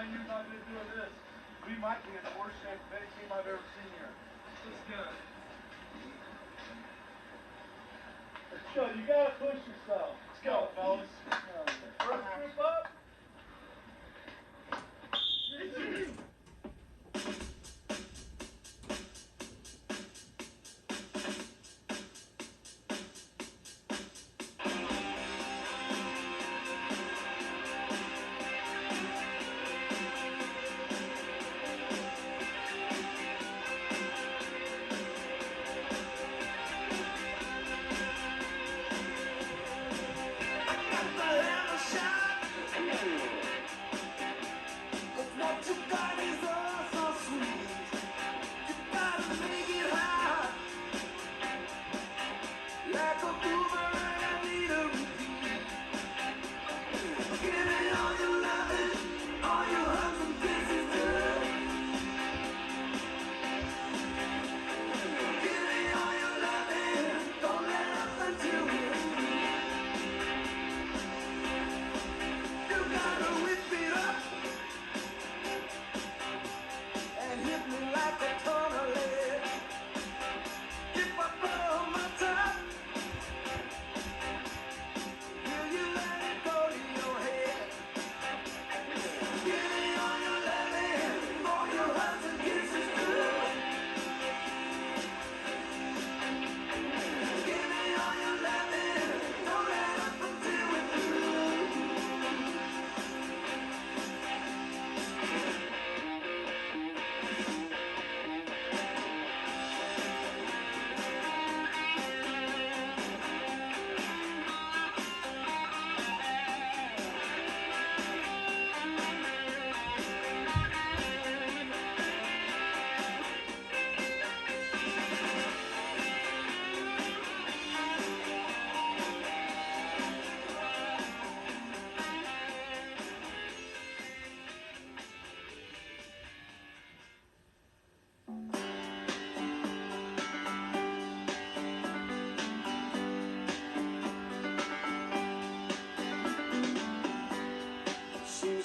9 years I've been doing this, we might be in the worst academic team I've ever seen here. Let's go. Let's go. You gotta push yourself. Let's go, fellas. First group up.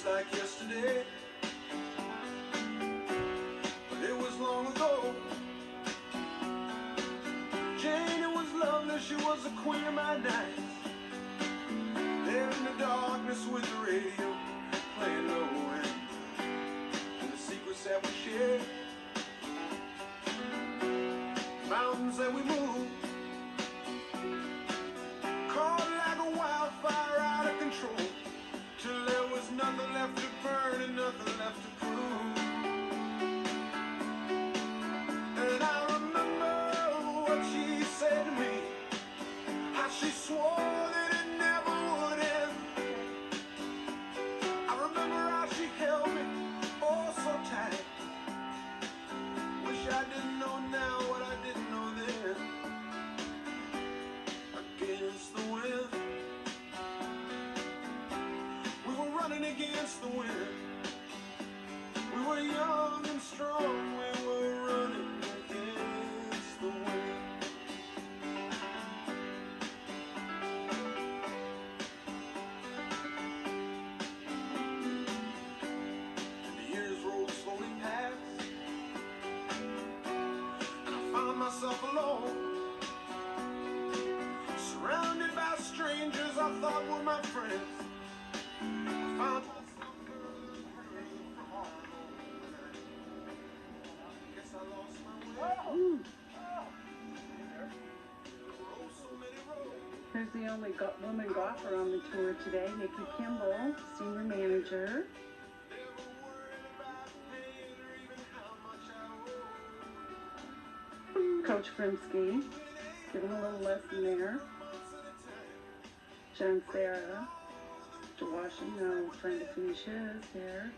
Like yesterday, but it was long ago. Jane, it was lovely, she was the queen of my nights. There in the darkness with the radio playing low and the secrets that we shared, mountains that we moved, caught like a wildfire out of control. Till there was nothing left to burn and nothing left to prove. And I remember what she said to me, how she swore that it never would end. I remember how she held me oh so tight. Wish I didn't know now what I didn't know then. Against the wind, running against the wind. We were young and strong, we were running against the wind. And the years rolled slowly past, and I found myself alone, surrounded by strangers I thought were my friends. Here's the only woman golfer on the tour today, Nikki Kimball, senior manager. Coach Grimsky, giving a little lesson there. John Sarah, Mr. Washington, trying to finish his there.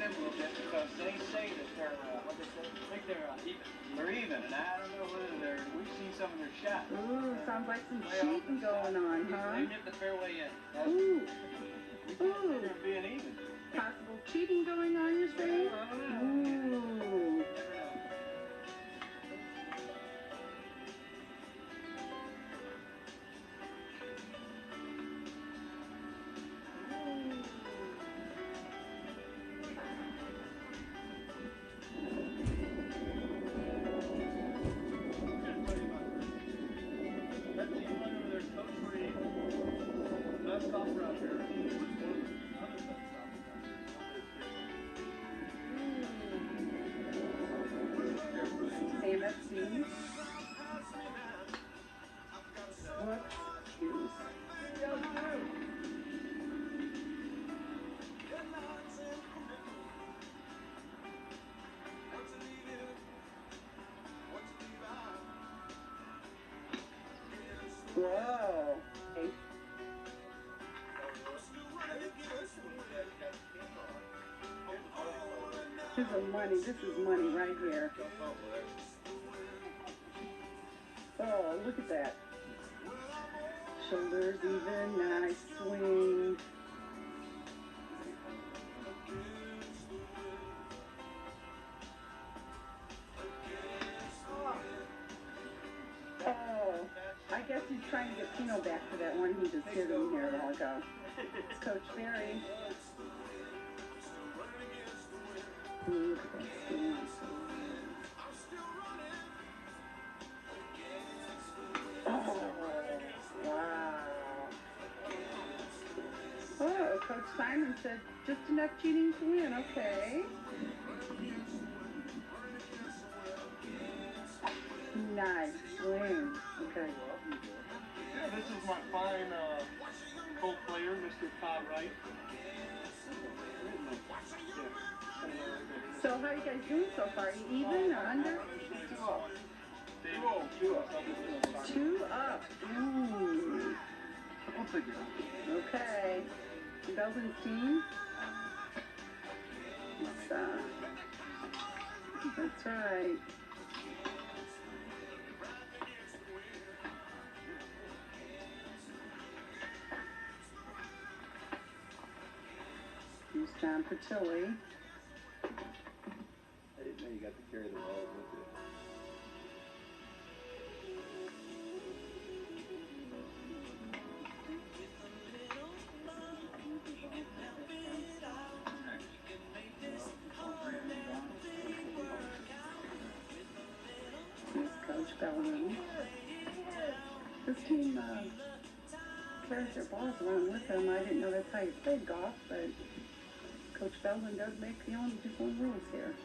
them a little bit because they say that they're, what they say, I think they're even. They're even, and I don't know whether they're, we've seen some of their shots. Ooh, sounds like some cheating going on, huh? They hit the fairway in. Ooh. Ooh. They're being even. Possible cheating going on, you're saying? Ooh. Whoa. Hey. This is money. This is money right here. Oh, look at that. Shoulders even. Nice swing. Oh, I guess he's trying to get Pino back for that one he just hit him here a while ago. It's Coach Barry. Look at that swing. Oh, wow. Oh, Coach Simon said just enough cheating to win. Okay. Nice swing. Okay. Yeah, this is my fine co-player, Mr. Todd Wright. So how are you guys doing so far? You even or under? 2 up. 2 up. Ooh. I'll take it. Okay. Belden's team. That's right. Here's John Patilli. I didn't know you got to carry the balls with you. Here's Coach Belden. This team carries their balls around with them. I didn't know that's how you played golf, but Coach Belden does make his own rules here.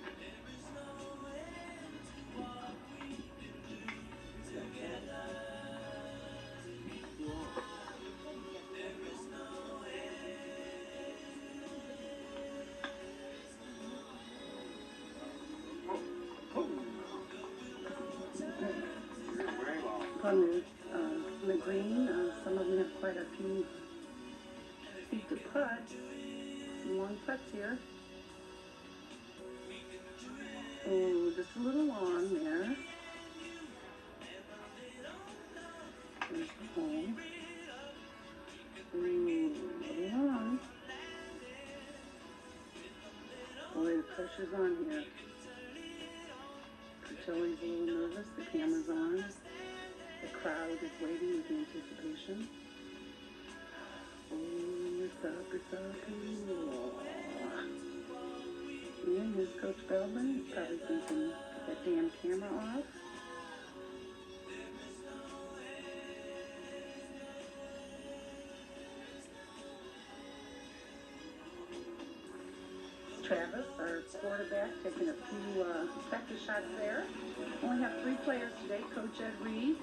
On the green, some of them have quite a few feet to putt. Some long putts here. Oh, just a little long there. There's the hole. Ooh, a little long. Boy, the pressure's on here. Patilli's a little nervous. The camera's on. The crowd is waiting with anticipation. Oh, it's up, it's up. And here's Coach Belden. He's probably thinking, get that damn camera off. Travis, our quarterback, taking a few practice shots there. Only have 3 players today. Coach Ed Reed.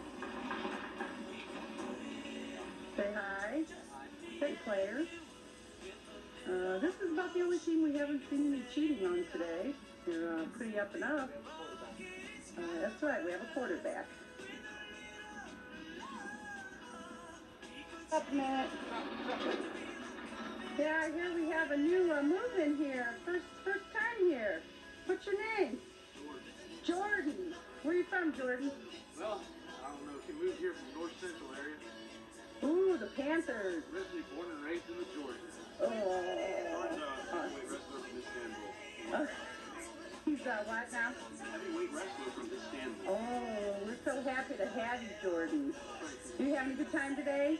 Say hi. Hey, players. This is about the only team we haven't seen any cheating on today. They're pretty up and up. That's right, we have a quarterback. Up next. Yeah, here we have a new movement here. First He's what now? Heavyweight wrestler from this stand. Oh, we're so happy to have you, Jordan. You having a good time today?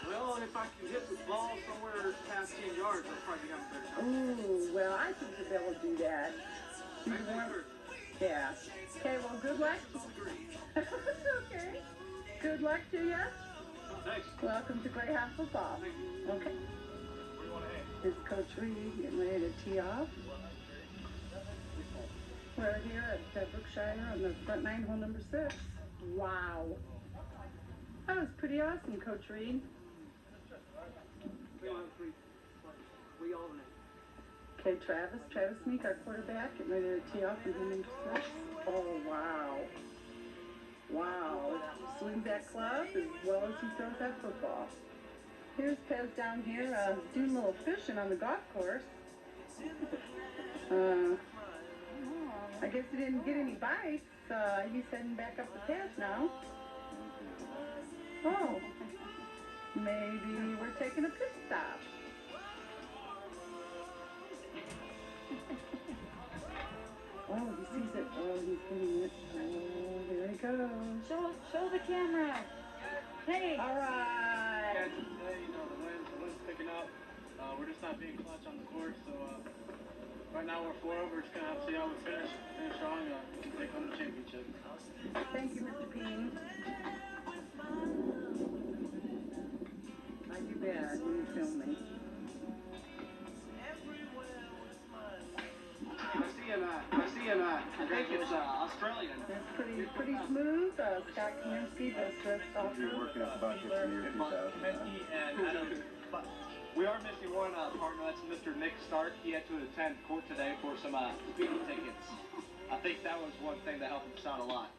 Well, if I can hit the ball somewhere past 10 yards, I'll probably have a better time. Ooh, well, I think you'll be able to do that. Yeah. Okay, well, good luck. Okay. Good luck to you. Thanks. Welcome to Greyhound Football. Okay. Where do you want to hang? Here's Coach Reed getting ready to tee off. We're here at Brookshire on the front nine, hole number 6. Wow. That was pretty awesome, Coach Reed. We alternate. Okay, Travis Meek, our quarterback, getting ready to tee off on hole number 6. Oh, wow. Wow. Swings that club as well as he throws that football. Here's Pez down here doing a little fishing on the golf course. I guess he didn't get any bites. He's heading back up the path now. Oh, maybe we're taking a pit stop. Oh, he sees it. Oh, he's getting it. Oh, there he goes. Show the camera. Hey. All right. Yeah, today, the wind's picking up. We're just not being clutch on the course, so right now we're 4 over. Just gonna have to see how we finish strong. Take home the championship. Thank you, Mr. Peen. Not too bad. You film me. I think it's Australian. That's pretty smooth. Scott Kaminsky, the stress offer. You're working up about this in year 2000. We are missing one partner. That's Mr. Nick Stark. He had to attend court today for some speeding tickets. I think that was one thing that helped him out a lot.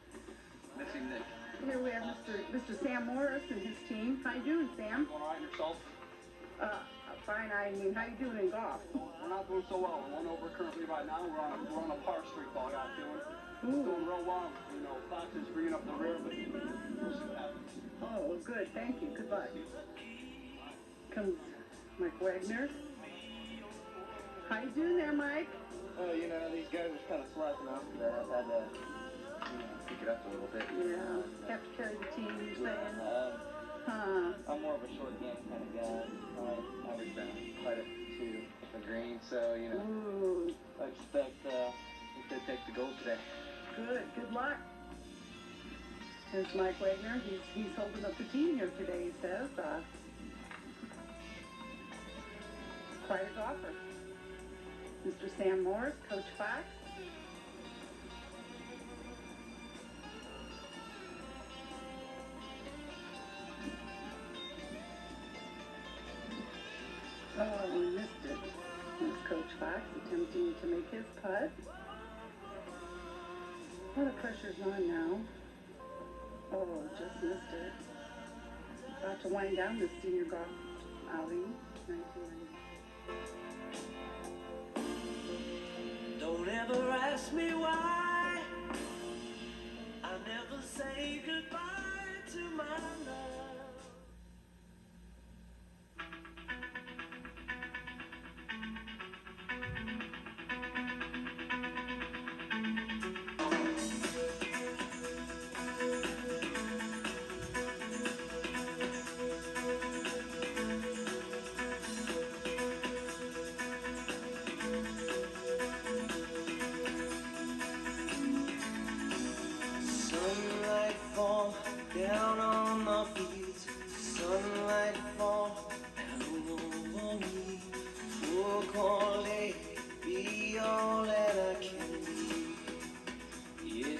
Missing Nick. Here we have Mr. Sam Morris and his team. How you doing, Sam? Going all right yourself? Fine. I mean, how you doing in golf? We're not doing so well. We're 1 over currently right now. We're on a par streak. All I got feeling. Ooh. Doing real well. Fox is bringing up the rear, but we'll see what happens. Oh, good. Thank you. Good luck. Comes Mike Wagner. How you doing there, Mike? Oh, these guys are kind of slacking off today. I've had to, pick it up a little bit. Yeah. Have to carry the team, you're saying? I'm more of a short game kind of guy. I average down quite a few a green, so, Ooh. I expect to take the gold today. Good luck. There's Mike Wagner. He's holding up the team here today, he says. Quite a golfer. Mr. Sam Morris, Coach Fox. Oh, we missed it. Here's Coach Fox attempting to make his putt. Oh, the pressure's on now. Oh, just missed it. About to wind down this senior golf outing. 1990. Don't ever ask me why I never say goodbye to my love. Sunlight fall down on the fields. Sunlight fall down over me. Oh, call it, be all that I can be. Yeah.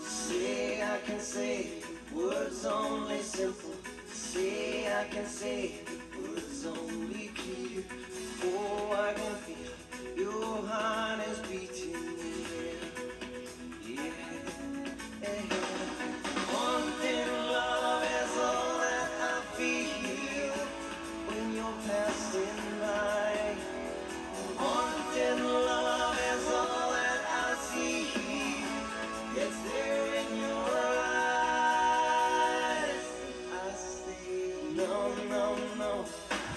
Say I can say words only simple. Say I can say words only clear. Oh, I can feel your heart is beating.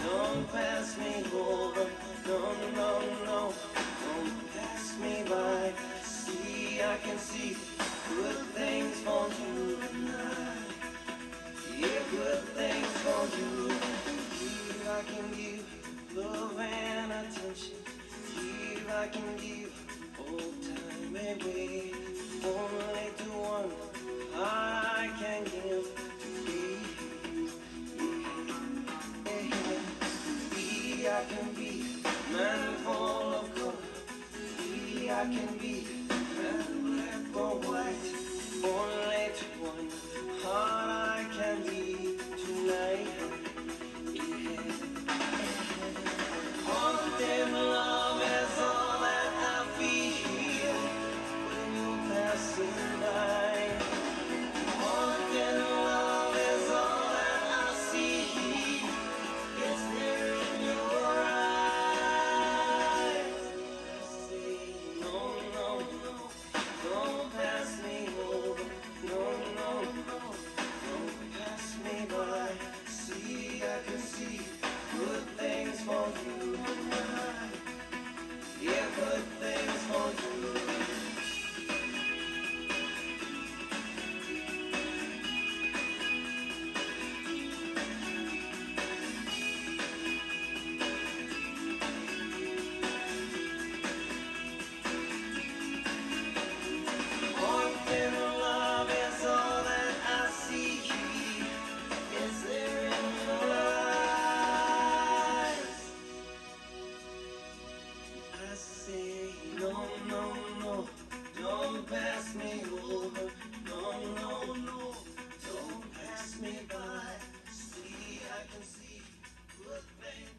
Don't pass me. I can give all time away. Only to one I can give to be. Be I can be man full of color. Be I can be man black or white. Only to one heart I can be tonight. Haunting love is all that I feel when you're passing by. Haunting love is all that I see. It's there in your eyes. I say no, no, no, don't pass me over. No, no, no, don't pass me by. See, I can see good things for you. Yeah, good things for you. Haunting love is all that I see. Is there in your eyes? I say no, no, no, don't pass me over. No, no, no, don't pass me by. See, I can see good things.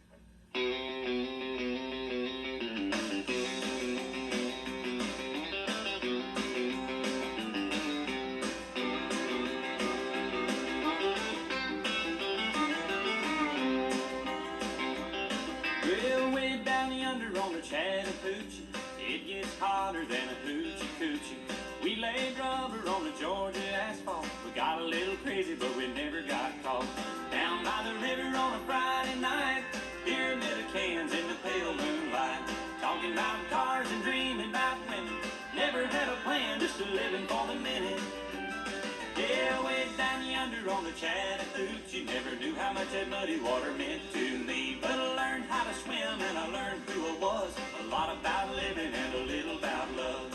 Well, way down yonder on the Chattahoochee, it gets hotter than a hoochie coochie. We laid rubber on the Georgia asphalt. We got a little crazy, but we never got caught. Down by the river on a Friday night, pyramid of cans in the pale moonlight. Talking about cars and dreaming about women. Never had a plan, just a living for the minute. Yeah, way down yonder on the Chattahoochee, never knew how much that muddy water meant to me. But I learned how to swim and I learned who I was. A lot about living and a little about love.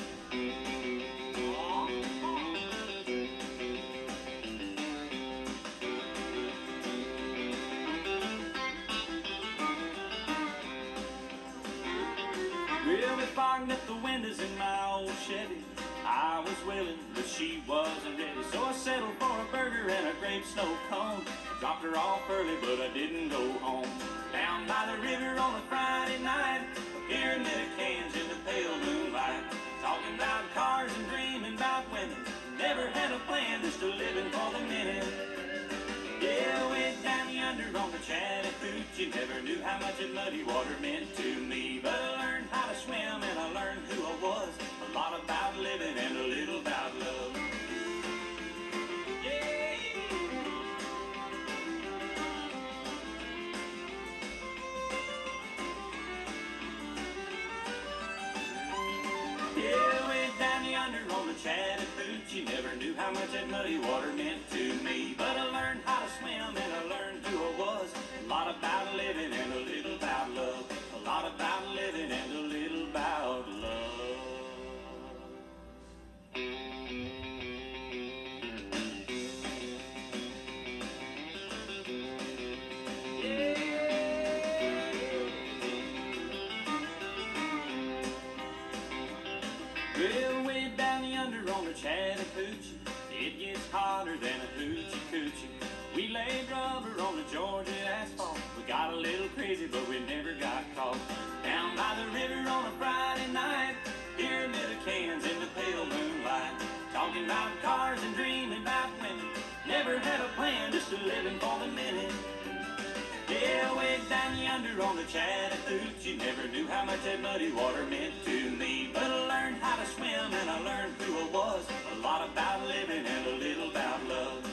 Well, we fogged up the windows in my old Chevy. I was willing, but she wasn't ready. So I settled for a burger and a grape snow cone. I dropped her off early, but I didn't go home. Down by the river on a Friday night, a pyramid of cans in the pale moonlight. Talking about cars and dreaming about women. Never had a plan, just a living for the minute. Yeah, way down yonder on the Chattahoochee, never knew how much that muddy water meant to me. But I learned how to swim and I learned who I was. A lot about living and a little about love. Yeah. Yeah, way down yonder on the Chattahoochee, never knew how much that muddy water meant to me. But I learned how to swim and I learned who I was. A lot about living and a little about love. A lot about living and a little about love. Well, way down yonder on the Chattahoochee, it gets hotter than a hoochie coochie. We laid rubber on the Georgia asphalt. We got a little crazy, but we never got caught. Down by the river on a Friday night, pyramid of cans in the pale moonlight. Talking about cars and dreaming about women. Never had a plan, just a living for the minute. Yeah, way down yonder on the Chattahoochee, never knew how much that muddy water meant to me. But I learned how to swim and I learned who I was. A lot about living and a little about love.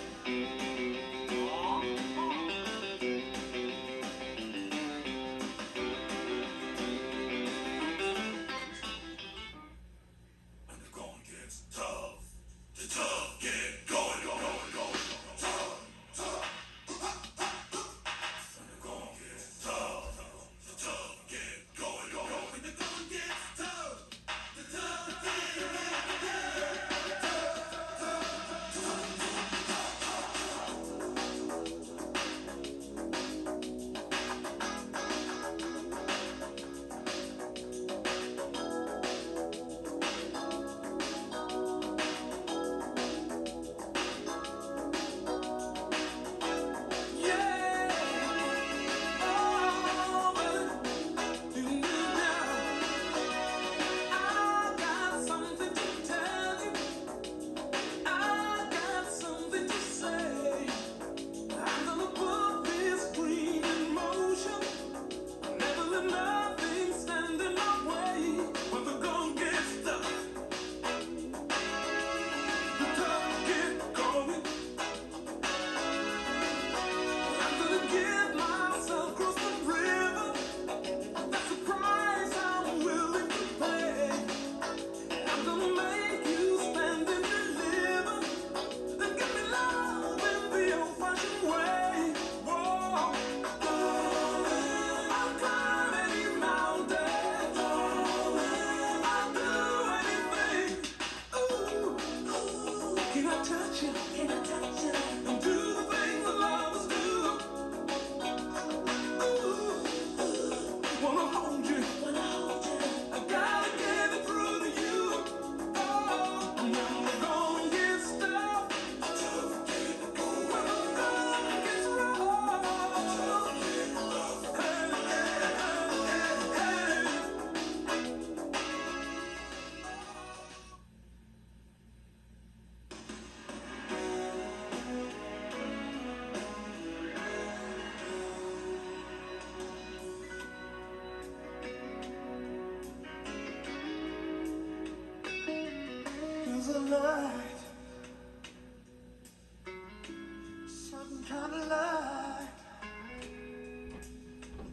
When the going gets tough, the tough get going, going, going. Tough, tough. When the going gets tough, the tough get going, going. When the going gets tough. was a light, certain kind of light,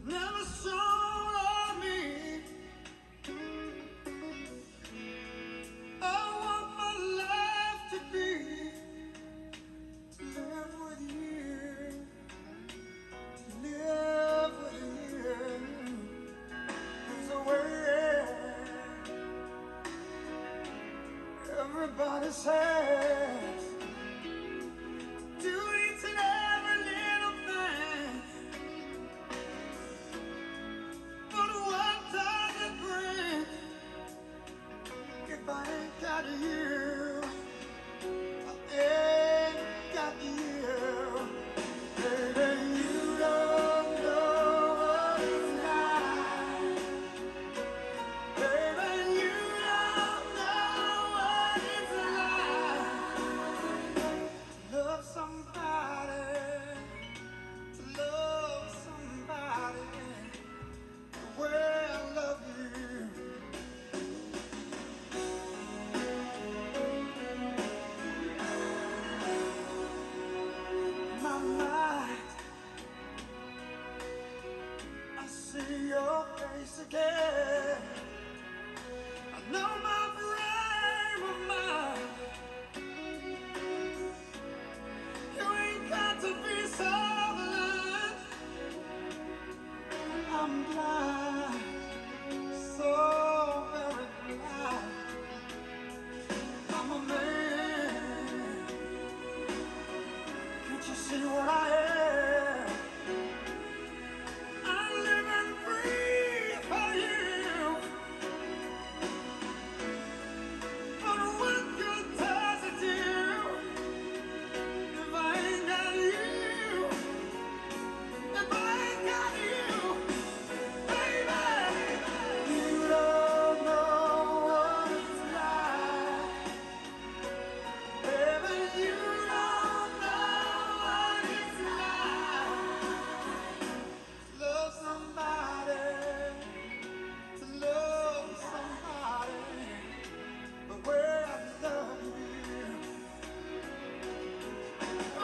never shone on me. I want my life to be, to live with you, to live with you. There's a way everybody says, do each and every little thing, but what does it bring if I ain't got you? I ain't got you. Baby, you don't know what it's like. Baby, you don't know what it's like to love somebody, to love somebody the way I love you. My mind, I see your face again. I know my frame of mind. You ain't got to be so blind. I'm blind, so very blind. I'm a man. Can't you see what I am? I'm living free for you. But what good does it do if I ain't got you? If I ain't got you, baby, you don't know what it's like. Baby, you don't know what it's like to love somebody, to love somebody the way I love you. Oh,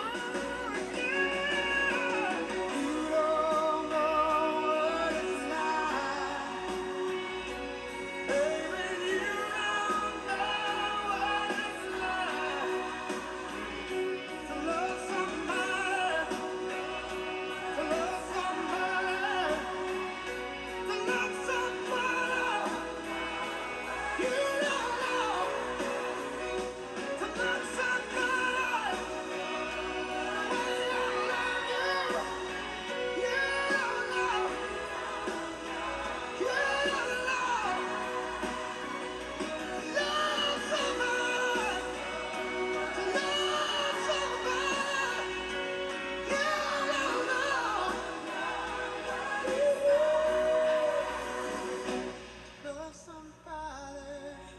yeah. You don't know what it's like. Baby, you don't know what it's like to love somebody, to love somebody, to love somebody. You don't know to love somebody the way I love you. You don't know, you don't know. Love somebody, to love somebody. You don't know. Love somebody.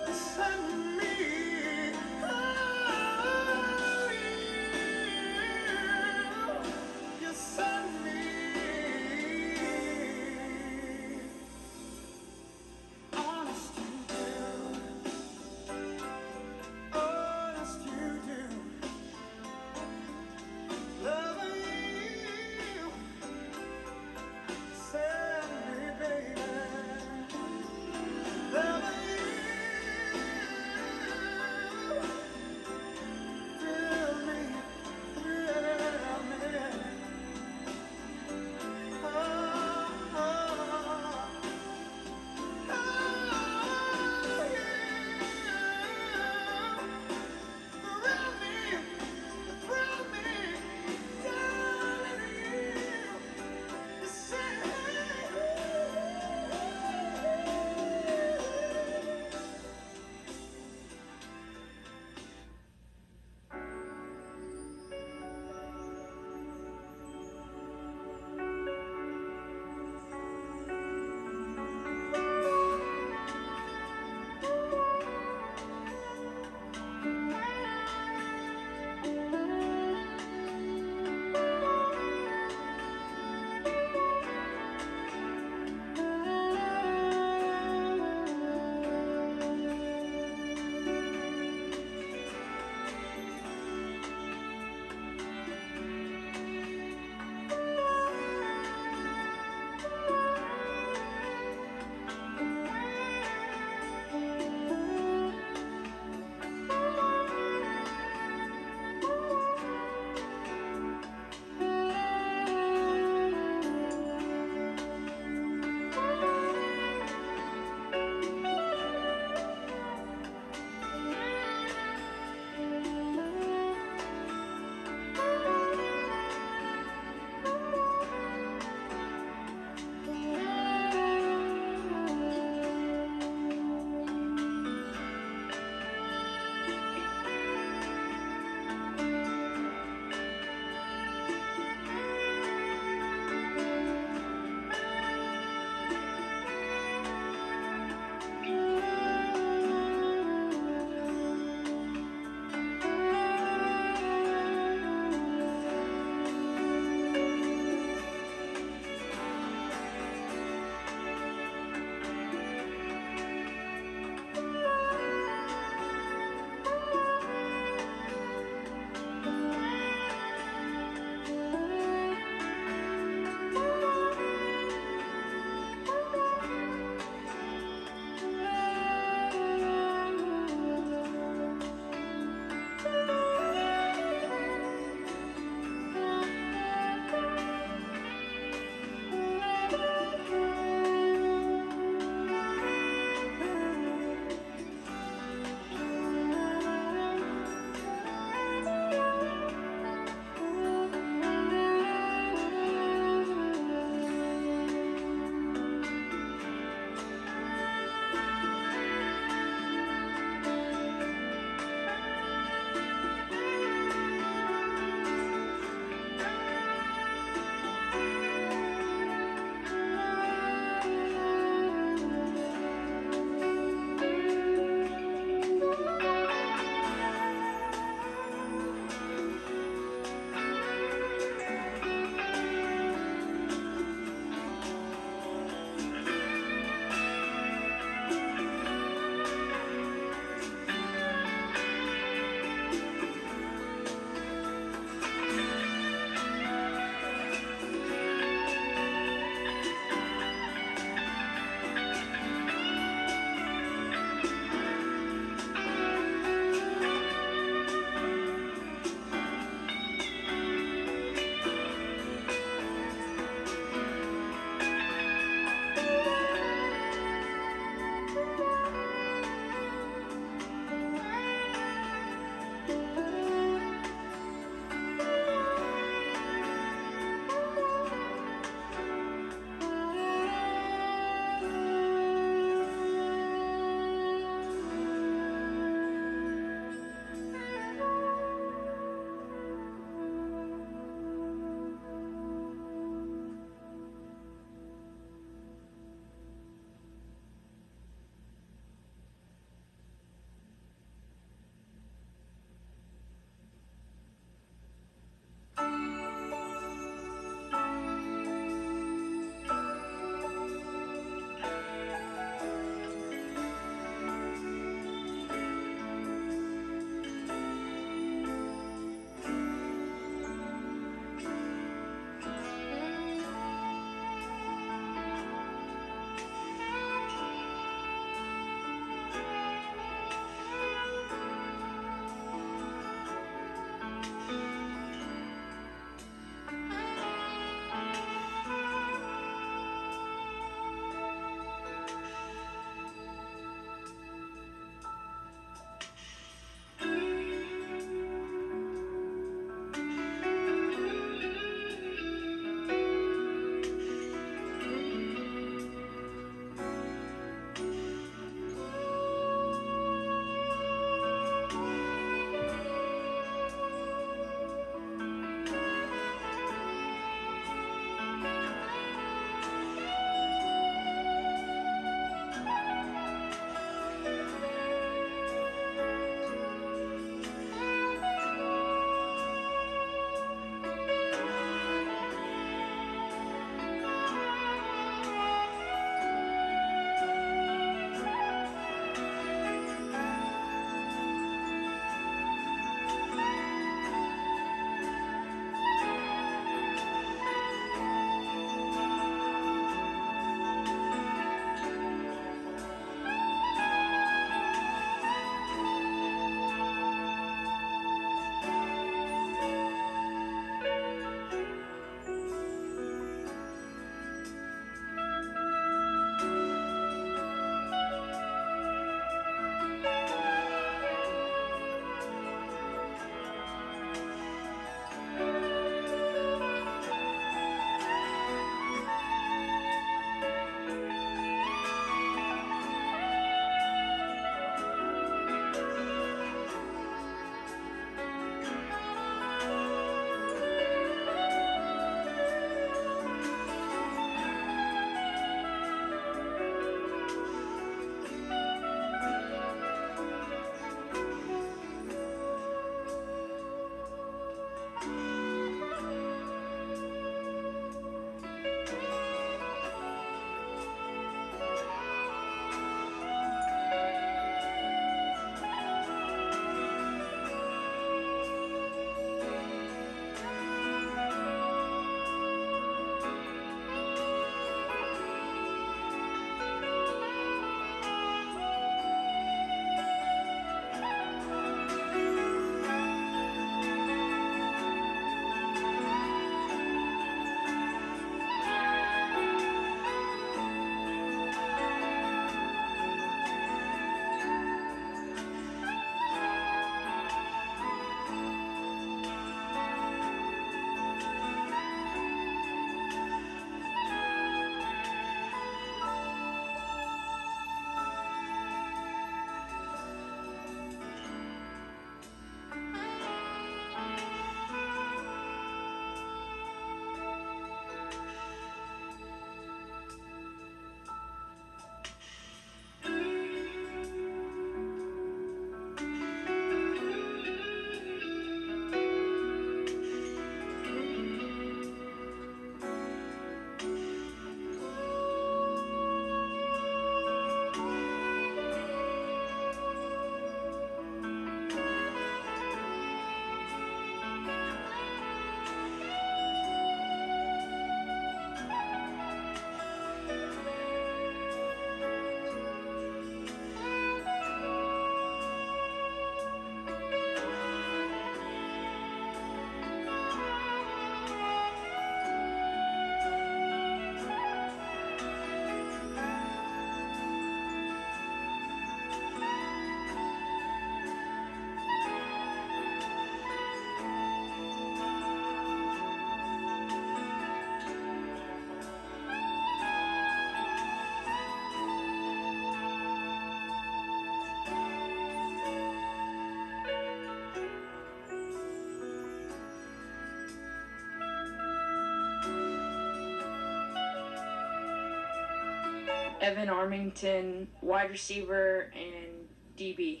Evan Armington, wide receiver and DB.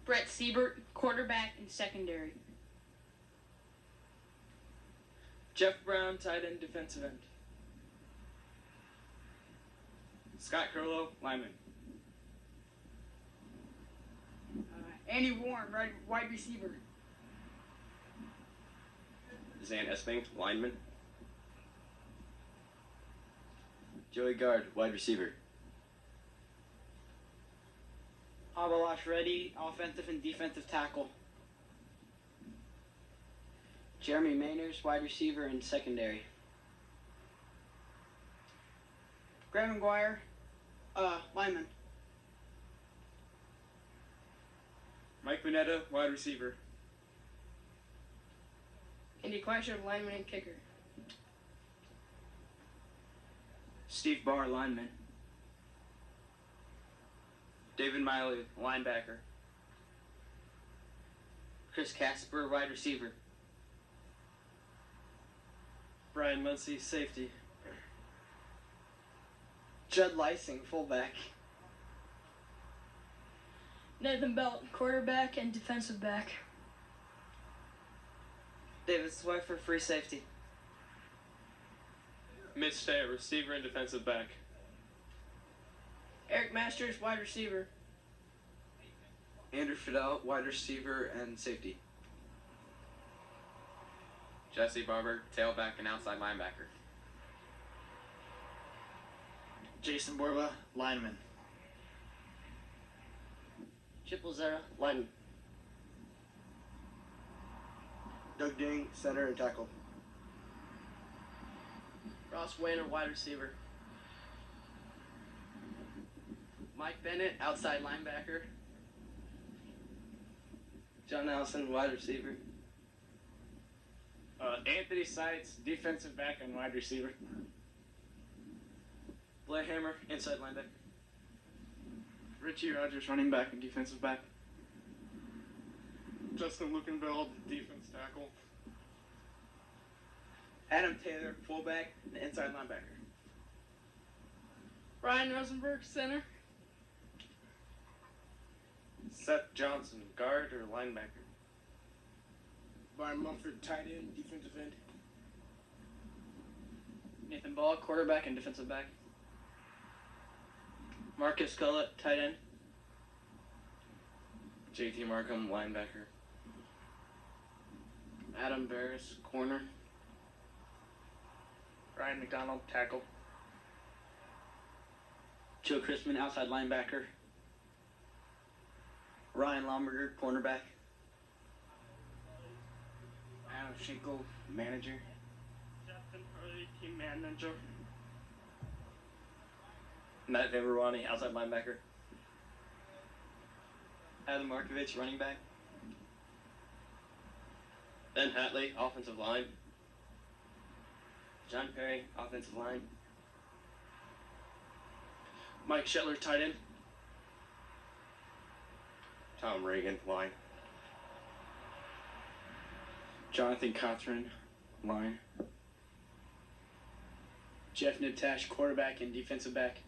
Brett Siebert, quarterback and secondary. Jeff Brown, tight end, defensive end. Scott Curlow, lineman. Andy Warren, wide receiver. Zan Esping, lineman. Joey Guard, wide receiver. Abalash Reddy, offensive and defensive tackle. Jeremy Mainers, wide receiver and secondary. Graham McGuire, lineman. Mike Bonetta, wide receiver. Andy Kleischer, lineman and kicker. Steve Barr, lineman. David Miley, linebacker. Chris Casper, wide receiver. Brian Muncie, safety. Judd Lysing, fullback. Nathan Belt, quarterback and defensive back. David Swiffer, free safety. Mitch Stay, receiver and defensive back. Eric Masters, wide receiver. Andrew Fidel, wide receiver and safety. Jesse Barber, tailback and outside linebacker. Jason Borba, lineman. Chip Lazera, lineman. Doug Ding, center and tackle. Ross Wayner, wide receiver. Mike Bennett, outside linebacker. John Allison, wide receiver. Anthony Seitz, defensive back and wide receiver. Blair Hammer, inside linebacker. Richie Rogers, running back and defensive back. Justin Lukenveld, defense tackle. Adam Taylor, fullback and inside linebacker. Ryan Rosenberg, center. Seth Johnson, guard or linebacker. Brian Mumford, tight end, defensive end. Nathan Ball, quarterback and defensive back. Marcus Gullett, tight end. JT Markham, linebacker. Adam Barris, corner. Ryan McDonald, tackle. Joe Chrisman, outside linebacker. Ryan Lomberger, cornerback. Adam Schinkel, manager. Justin Hurley, team manager. Matt Viverani, outside linebacker. Adam Markovich, running back. Ben Hatley, offensive line. John Perry, offensive line. Mike Shetler, tight end. Tom Reagan, line. Jonathan Cothran, line. Jeff Niptash, quarterback and defensive back.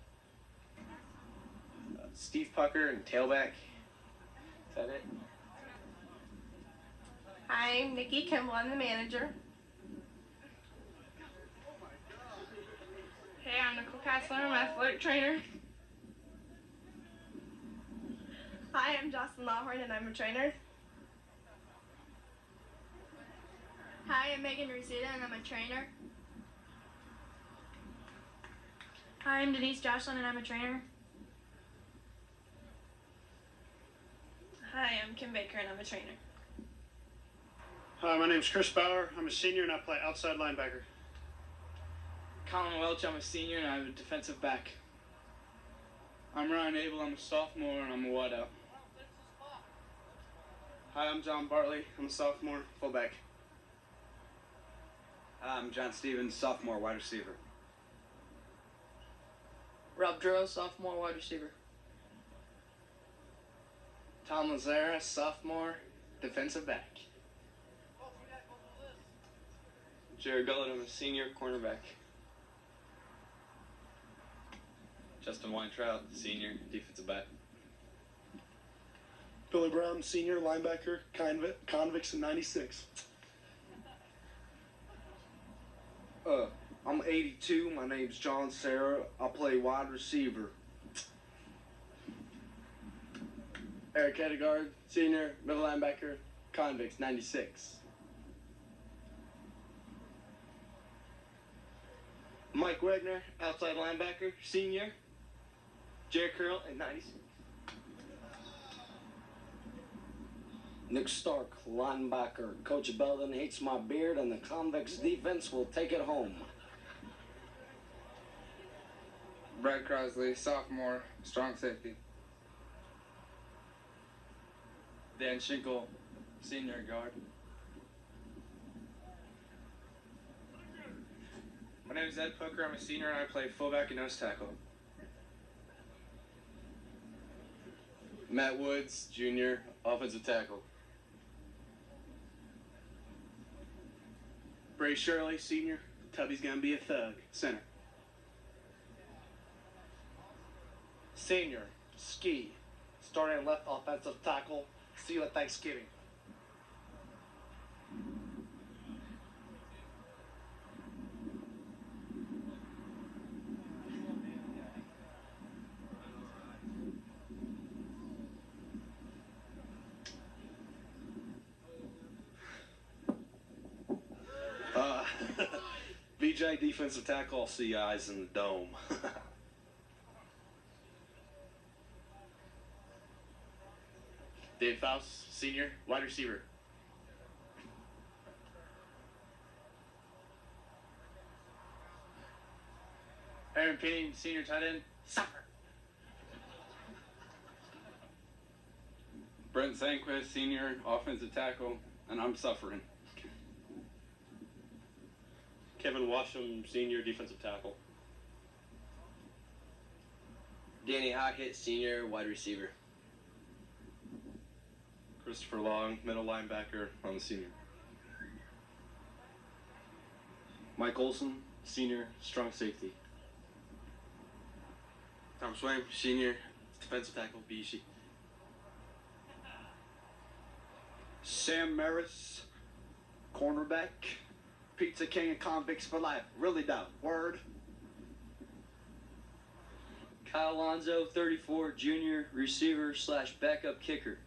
Steve Pucker and tailback. Is that it? Hi, I'm Nikki Kimball. I'm the manager. Hey, I'm Nicole Kassler. I'm an athletic trainer. Hi, I'm Jocelyn Lawhorn, and I'm a trainer. Hi, I'm Megan Rosita, and I'm a trainer. Hi, I'm Denise Jocelyn, and I'm a trainer. Hi, I'm Kim Baker, and I'm a trainer. Hi, my name's Chris Bauer. I'm a senior and I play outside linebacker. Colin Welch, I'm a senior and I'm a defensive back. I'm Ryan Abel. I'm a sophomore and I'm a wideout. Hi, I'm John Bartley. I'm a sophomore, fullback. I'm John Stevens, sophomore, wide receiver. Rob Duro, sophomore, wide receiver. Tom Lazara, sophomore, defensive back. Jared Gullett, I'm a senior cornerback. Justin Weintraut, senior, defensive back. Billy Brown, senior, linebacker, convicts in 96. I'm 82. My name's John Sarah. I play wide receiver. Eric Hedegaard, senior, middle linebacker, convicts, 96. Mike Wegner, outside linebacker, senior, Jerry Curl at 96. Nick Stark, linebacker. Coach Belden hates my beard, and the convicts defense will take it home. Brad Crosley, sophomore, strong safety. Dan Schinkel, senior guard. My name is Ed Pooker. I'm a senior and I play fullback and nose tackle. Matt Woods, junior, offensive tackle. Bray Shirley, senior, Tubby's gonna be a thug, center. Senior, Ski, starting left offensive tackle. See you at Thanksgiving. BJ, defensive tackle. I'll see eyes in the dome. Dave Faust, senior, wide receiver. Aaron Penny, senior tight end, suffer. Brent Sanquist, senior, offensive tackle, and I'm suffering. Kevin Washam, senior, defensive tackle. Danny Hackett, senior, wide receiver. Christopher Long, middle linebacker, I'm the senior. Mike Olson, senior, strong safety. Tom Swaim, senior, defensive tackle, BC. Sam Maris, cornerback. Pizza King and convicts for life. Really doubt. Word. Kyle Alonzo, 34, junior, receiver / backup kicker.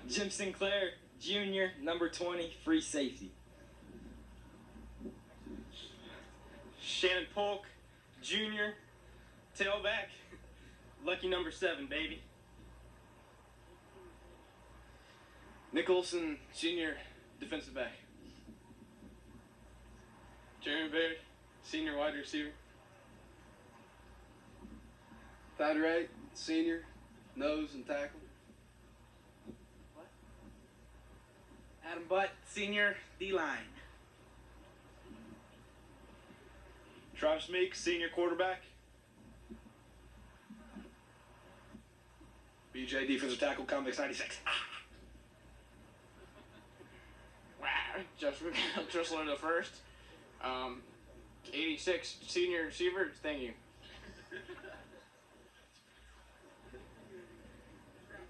Jim Sinclair, junior, number 20, free safety. Shannon Polk, junior, tailback, lucky number 7, baby. Nick Olson, senior, defensive back. Jeremy Baird, senior, wide receiver. Thad Wright, senior, nose and tackle. Adam Butt, senior, D-line. Travis Meek, senior quarterback. BJ, defensive tackle, convicts 96. Wow, just learned the first. 86, senior receiver, thank you.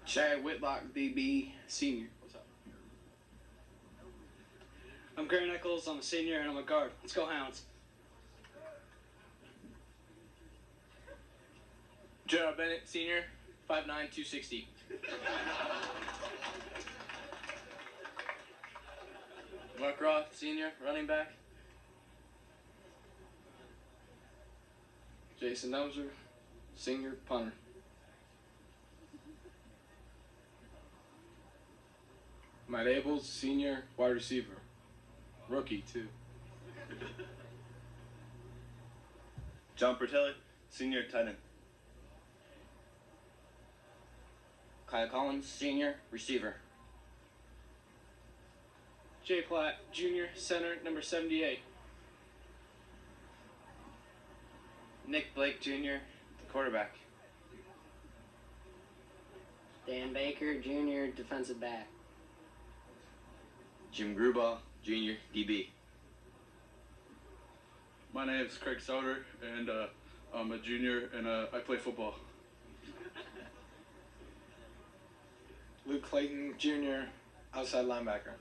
Chad Whitlock, DB, senior. What's up? I'm Gary Nichols. I'm a senior and I'm a guard. Let's go Hounds. Gerald Bennett, senior, 5'9", 260. Mark Roth, senior, running back. Jason Nelser, senior, punter. Matt Abels, senior, wide receiver. Rookie, too. John Bertelli, senior, tight end. Kyle Collins, senior, receiver. Jay Platt, junior, center, number 78. Nick Blake, Jr., quarterback. Dan Baker, junior, defensive back. Jim Grubaugh, junior, DB. My name is Craig Soder, and I'm a junior, and I play football. Luke Clayton, Jr., outside linebacker.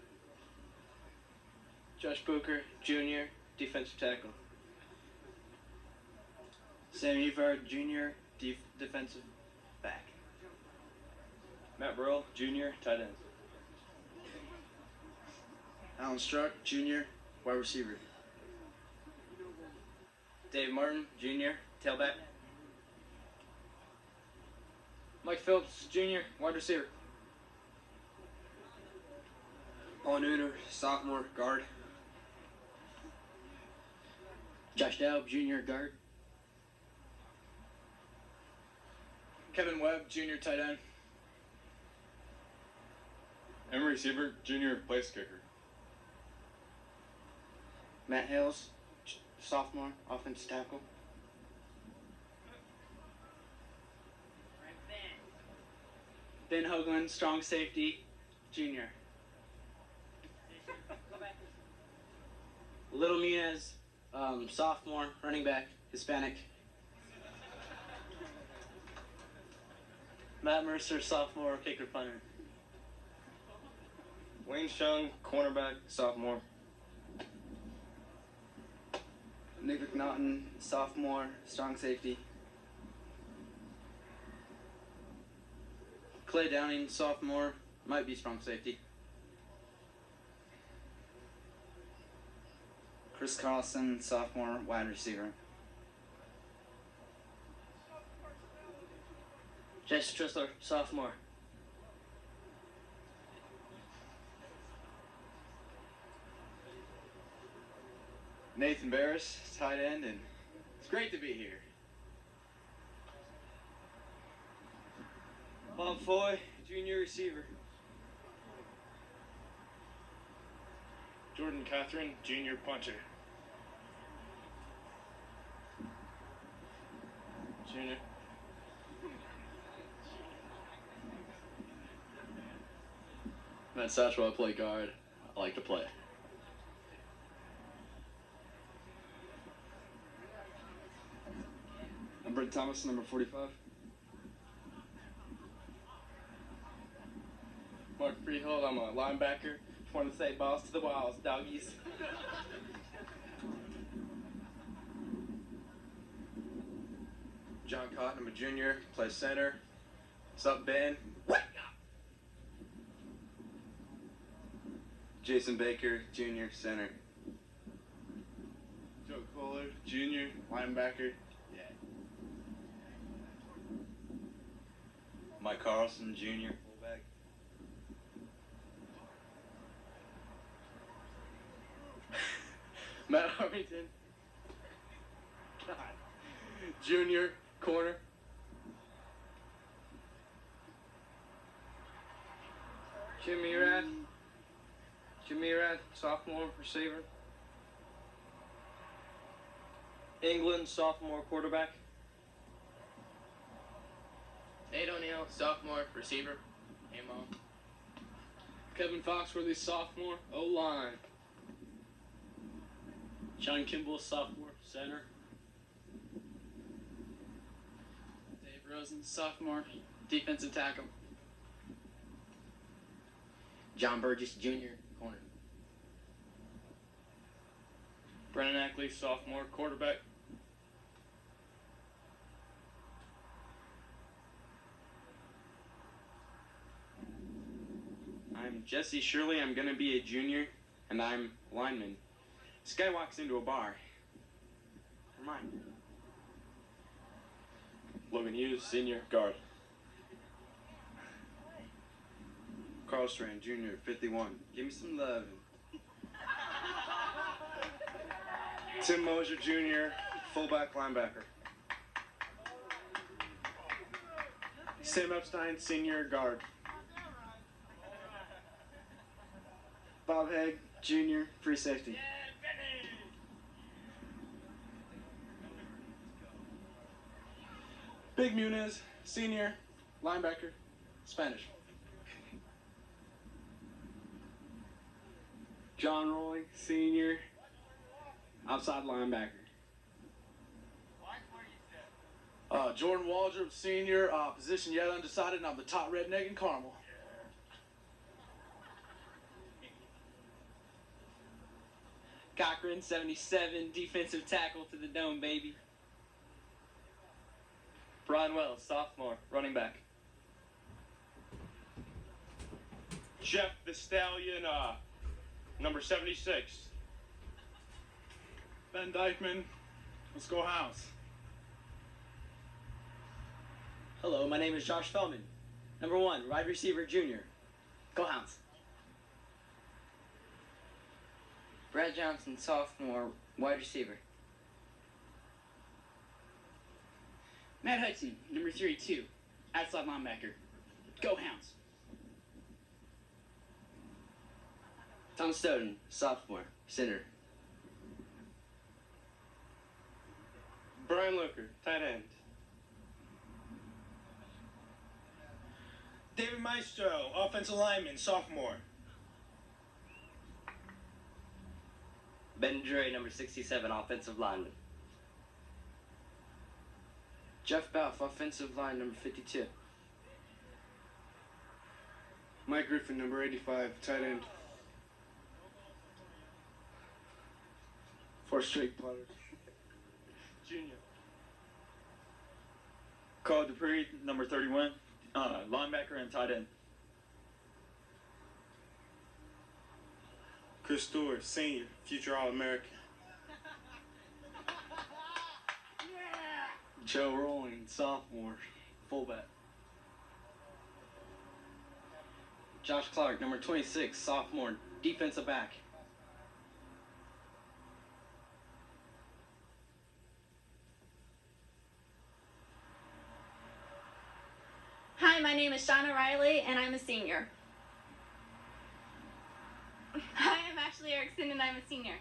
Josh Booker, Jr., defensive tackle. Sam Evard, Jr., defensive back. Matt Burrell, Jr., tight end. Alan Struck, Jr., wide receiver. Dave Martin, Jr., tailback. Mike Phillips, Jr., wide receiver. Paul Nooner, sophomore, guard. Josh Daub, Jr., guard. Kevin Webb, Jr., tight end. Emery Siebert, Jr., place kicker. Matt Hales, sophomore, offensive tackle. Ben Hoagland, strong safety, Jr. Little Muniz, sophomore, running back, Hispanic. Matt Mercer, sophomore, kicker punter. Wayne Shung, cornerback, sophomore. Nick McNaughton, sophomore, strong safety. Clay Downing, sophomore, might be strong safety. Chris Carlson, sophomore, wide receiver. Jason Tristler, sophomore. Nathan Barris, tight end, and it's great to be here. Bob Foy, junior receiver. Jordan Catherine, Jr., puncher. Junior. Matt Satchel, I play guard. I like to play. I'm Brent Thomas, number 45. Mark Freehold, I'm a linebacker. Just want to say balls to the walls, doggies. John Cotton, I'm a junior, play center. What's up, Ben? Wake up! Jason Baker, junior, center. Joe Kohler, Jr., linebacker. Yeah. Mike Carlson, junior, fullback. Matt Harvington. God. Junior, corner. Jimmy Rath, sophomore, receiver. England, sophomore, quarterback. Nate O'Neill, sophomore, receiver. Amon. Kevin Foxworthy, sophomore, O-line. John Kimball, sophomore, center. Dave Rosen, sophomore, defensive tackle. John Burgess, Jr., corner. Brennan Ackley, sophomore, quarterback. I'm Jesse Shirley. I'm going to be a junior, and I'm lineman. This guy walks into a bar. For mine. Logan Hughes, senior, guard. Carl Strand, Jr., 51. Give me some love. Tim Mosier, Jr., fullback linebacker. Sam Epstein, senior, guard. Bob Haig, Jr., free safety. Big Muniz, senior, linebacker, Spanish. John Roy, senior, outside linebacker. Jordan Waldrop, senior, position yet undecided, and I'm the top redneck in Carmel. Cochran, 77, defensive tackle to the dome, baby. Brian Wells, sophomore, running back. Jeff the Stallion, number 76. Ben Dykeman, let's go Hounds. Hello, my name is Josh Feldman. Number 1, wide receiver, junior. Go Hounds. Brad Johnson, sophomore, wide receiver. Matt Hudson, number 32, outside linebacker. Go Hounds. Tom Stoughton, sophomore, center. Brian Luker, tight end. David Maestro, offensive lineman, sophomore. Ben Dre, number 67, offensive lineman. Jeff Balf, offensive line, number 52. Mike Griffin, number 85, tight end. Four straight putters. Junior. Carl Dupree, number 31, linebacker and tight end. Chris Stewart, senior, future All-American. Joe Rowling, sophomore, fullback. Josh Clark, number 26, sophomore, defensive back. Hi, my name is Shauna Riley, and I'm a senior. Hi, I'm Ashley Erickson, and I'm a senior.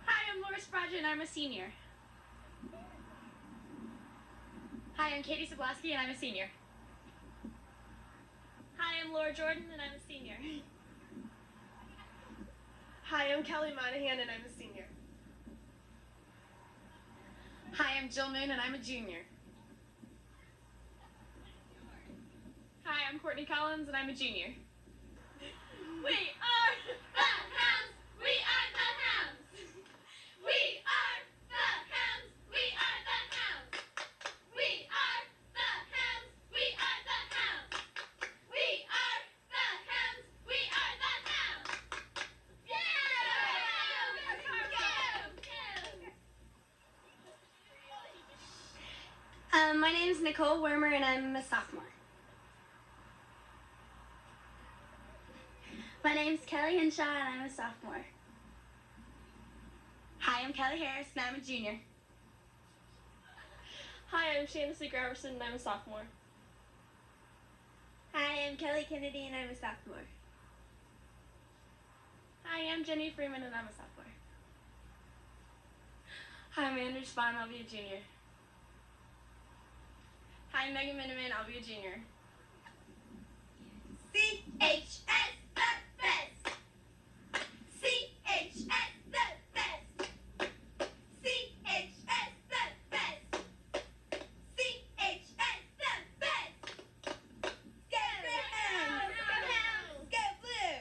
Hi, I'm Laura Sprague, and I'm a senior. Hi, I'm Katie Sablaski, and I'm a senior. Hi, I'm Laura Jordan, and I'm a senior. Hi, I'm Kelly Monahan, and I'm a senior. Hi, I'm Jill Moon, and I'm a junior. Hi, I'm Courtney Collins, and I'm a junior. We are the Hounds! We are the Hounds! We are the Hounds! We are the Hounds! We are the Hounds! We are the Hounds! We are the Hounds! We are the Hounds! Yeah! My name is Nicole Wormer, and I'm a sophomore. My name's Kelly Henshaw, and I'm a sophomore. Hi, I'm Kelly Harris, and I'm a junior. Hi, I'm Shandace Graverson, and I'm a sophomore. Hi, I'm Kelly Kennedy, and I'm a sophomore. Hi, I'm Jenny Freeman, and I'm a sophomore. Hi, I'm Andrew Spahn, I'll be a junior. Hi, I'm Megan Miniman, I'll be a junior. CHS the best! CHS the best! CHS the best! CHS the best! Go Hounds! Go Hounds! Go Blue!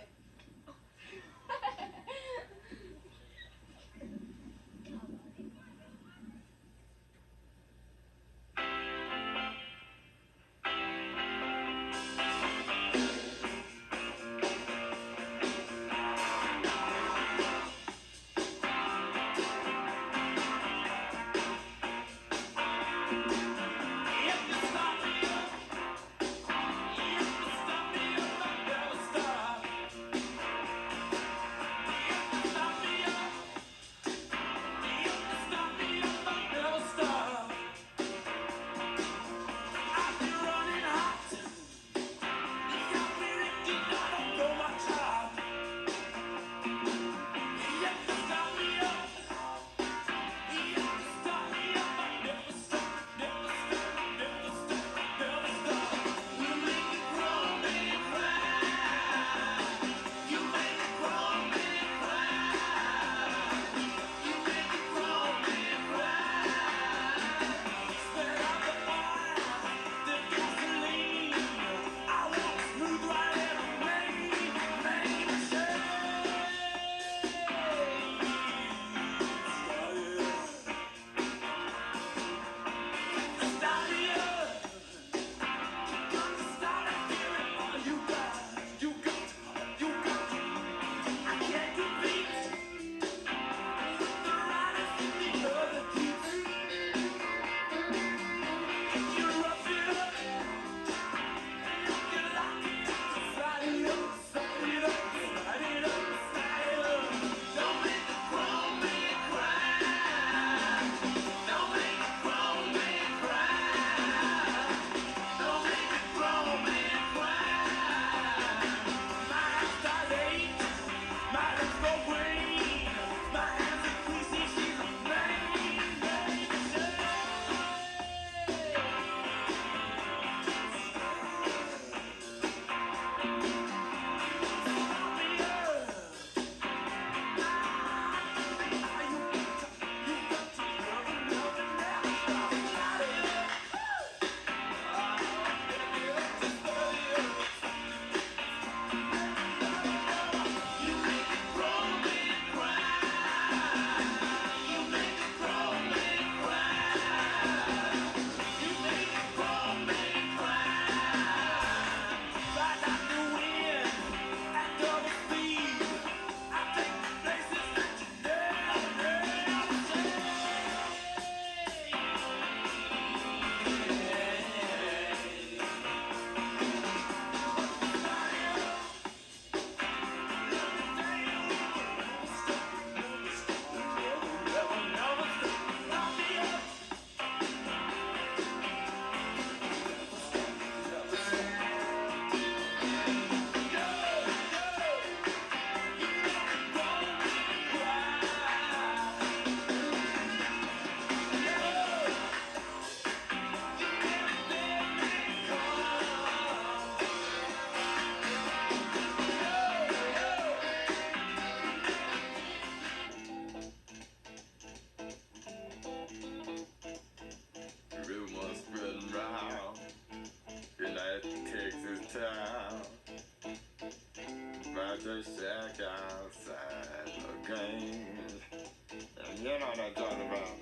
to shack outside the game. And you know what I'm talking about.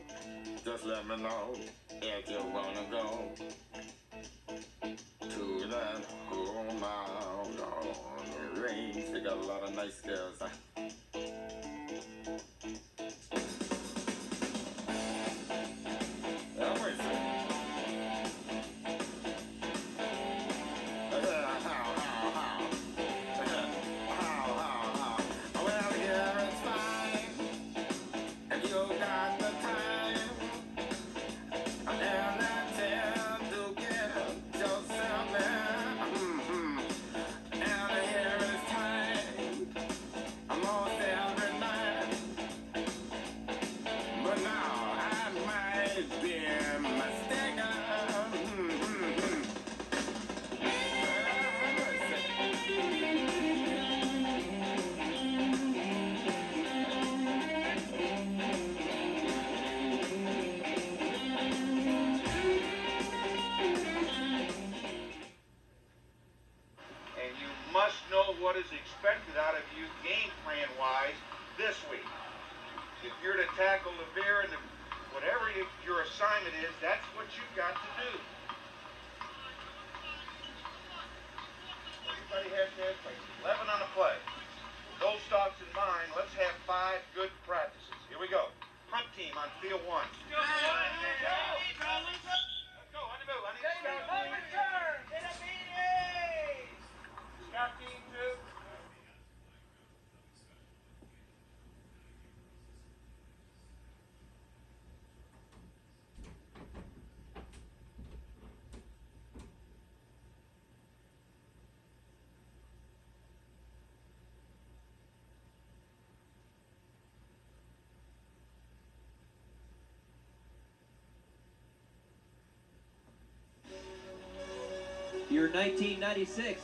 Just let me know if you wanna go to that home out on the range. They got a lot of nice girls. What is expected out of you game plan wise this week. If you're to tackle the bear and whatever your assignment is, that's what you've got to do. Everybody has to have plays. 11 on a play. With those thoughts in mind, let's have 5 good practices. Here we go. Hunt team on field 1. Let's go, on the move. I need Scout team 2. Your 1996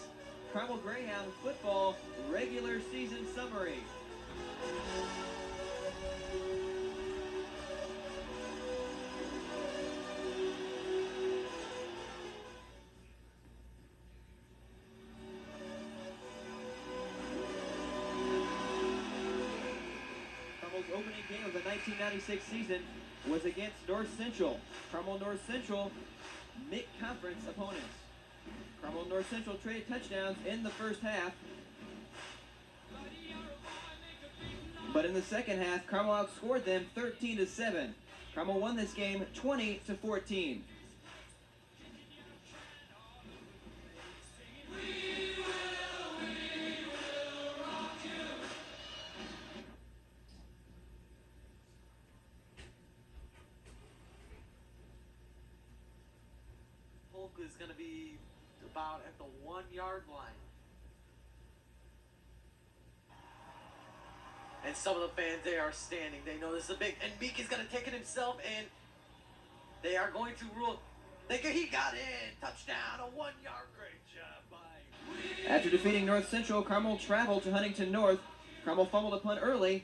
Carmel Greyhound Football regular season summary. Carmel's opening game of the 1996 season was against North Central. Carmel North Central, mid-conference opponents. Carmel North Central traded touchdowns in the first half. But in the second half, Carmel outscored them 13-7. Carmel won this game 20-14. Polk is going to be about at the 1-yard line. And some of the fans, they are standing. They know this is a big, and Meek is going to take it himself, and they are going to rule. He got in. Touchdown, a 1-yard. Great job by. After defeating North Central, Carmel traveled to Huntington North. Carmel fumbled a punt early.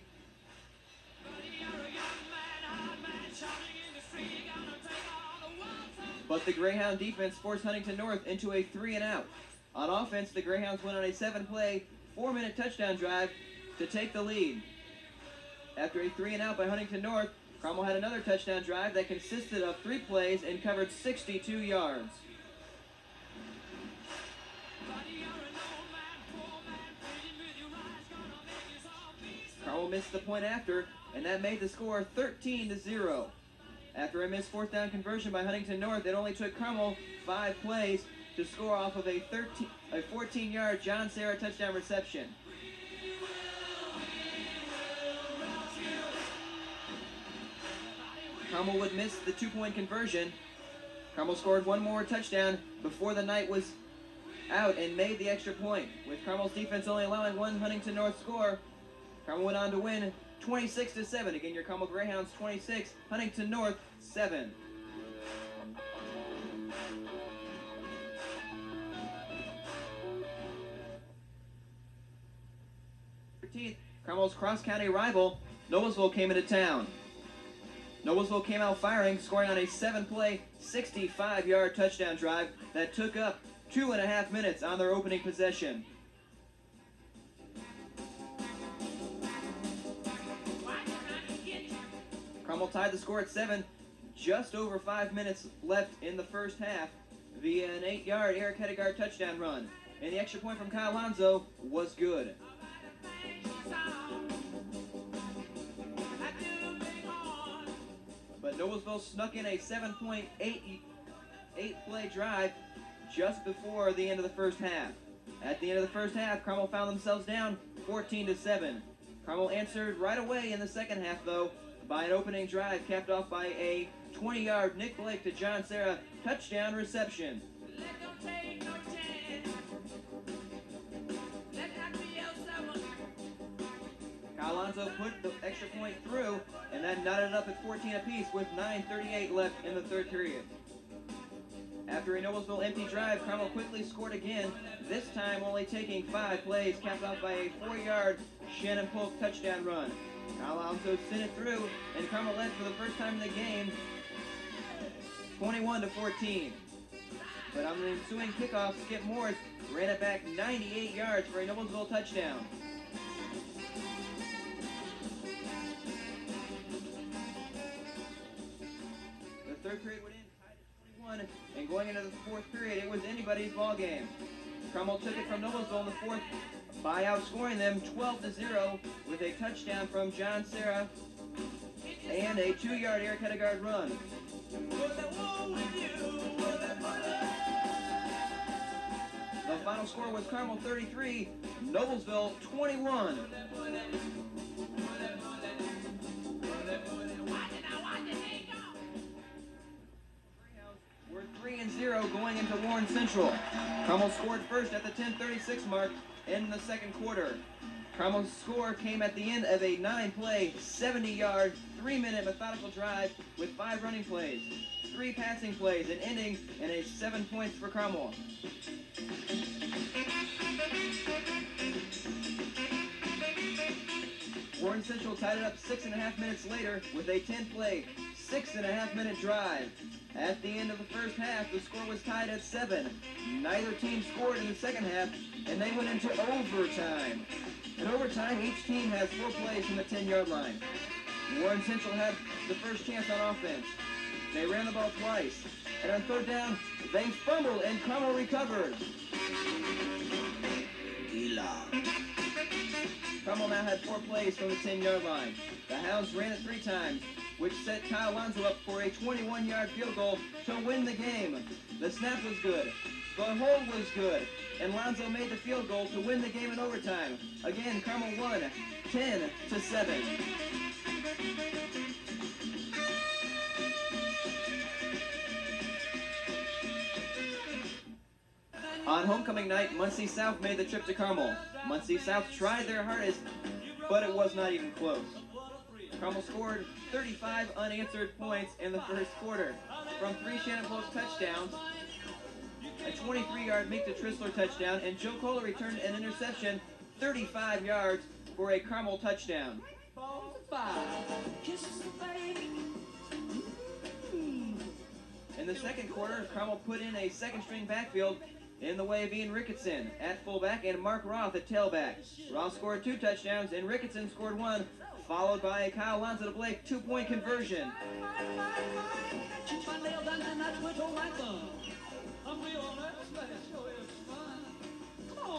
But the Greyhound defense forced Huntington North into a 3-and-out. On offense, the Greyhounds went on a 7-play, 4-minute touchdown drive to take the lead. After a 3-and-out by Huntington North, Carmel had another touchdown drive that consisted of 3 plays and covered 62 yards. Carmel missed the point after, and that made the score 13-0. After a missed 4th down conversion by Huntington North, it only took Carmel 5 plays to score off of a 14-yard John Serra touchdown reception. Carmel would miss the 2-point conversion. Carmel scored 1 more touchdown before the night was out and made the extra point. With Carmel's defense only allowing 1 Huntington North score, Carmel went on to win 26-7. Again, your Carmel Greyhounds 26, Huntington North 7. Carmel's cross-county rival, Noblesville, came into town. Noblesville came out firing, scoring on a 7-play, 65-yard touchdown drive that took up 2.5 minutes on their opening possession. Carmel tied the score at 7, just over 5 minutes left in the first half via an 8-yard Eric Hedegaard touchdown run. And the extra point from Kyle Alonso was good. But Noblesville snuck in a 7.8-play drive just before the end of the first half. At the end of the first half, Carmel found themselves down 14-7. Carmel answered right away in the second half, though, by an opening drive capped off by a 20-yard Nick Blake to John Serra touchdown reception. Kyle Alonso put the extra point through, and that knotted it up at 14 apiece with 9:38 left in the third period. After a Noblesville empty drive, Carmel quickly scored again, this time only taking 5 plays, capped off by a 4-yard Shannon Polk touchdown run. Kyle Alonso sent it through, and Carmel led for the first time in the game, 21-14. But on the ensuing kickoff, Skip Morris ran it back 98 yards for a Noblesville touchdown. The third period went in tied at 21, and going into the fourth period, it was anybody's ball game. Carmel took it from Noblesville in the fourth by outscoring them 12-0 with a touchdown from John Serra and a 2-yard Eric Hedegaard run. The final score was Carmel 33, Noblesville 21. We're 3-0 going into Warren Central. Carmel scored first at the 10:36 mark in the second quarter. Carmel's score came at the end of a 9-play, 70-yard, 3-minute methodical drive with 5 running plays, 3 passing plays, and ending in a 7 points for Carmel. Warren Central tied it up 6.5 minutes later with a 10-play, 6.5-minute drive. At the end of the first half, the score was tied at 7. Neither team scored in the second half, and they went into overtime. In overtime, each team has 4 plays from the 10-yard line. Warren Central had the first chance on offense. They ran the ball twice, and on third down, they fumbled, and Carmel recovered. Carmel now had 4 plays from the 10-yard line. The Hounds ran it 3 times, which set Kyle Alonso up for a 21-yard field goal to win the game. The snap was good. The hold was good. And Alonso made the field goal to win the game in overtime. Again, Carmel won 10-7. On homecoming night, Muncie South made the trip to Carmel. Muncie South tried their hardest, but it was not even close. Carmel scored 35 unanswered points in the first quarter from 3 Shannon Polk touchdowns, a 23-yard Meek to Tristler touchdown, and Joe Kohler returned an interception 35 yards for a Carmel touchdown. In the second quarter, Carmel put in a second-string backfield in the way of Ian Ricketson at fullback and Mark Roth at tailback. Roth scored 2 touchdowns, and Ricketson scored 1, followed by a Kyle Alonso to Blake 2-point conversion.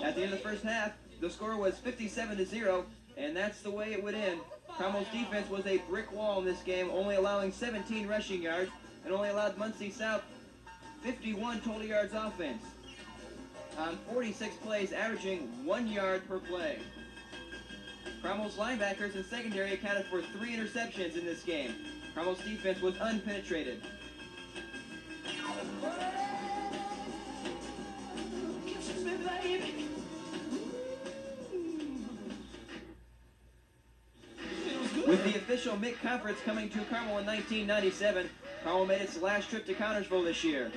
At the end of the first half, the score was 57-0, and that's the way it would end. Carmel's defense was a brick wall in this game, only allowing 17 rushing yards, and only allowed Muncie South 51 total yards offense on 46 plays, averaging 1 yard per play. Carmel's linebackers and secondary accounted for 3 interceptions in this game. Carmel's defense was unpenetrated. With the official MIC conference coming to Carmel in 1997, Carmel made its last trip to Connersville this year.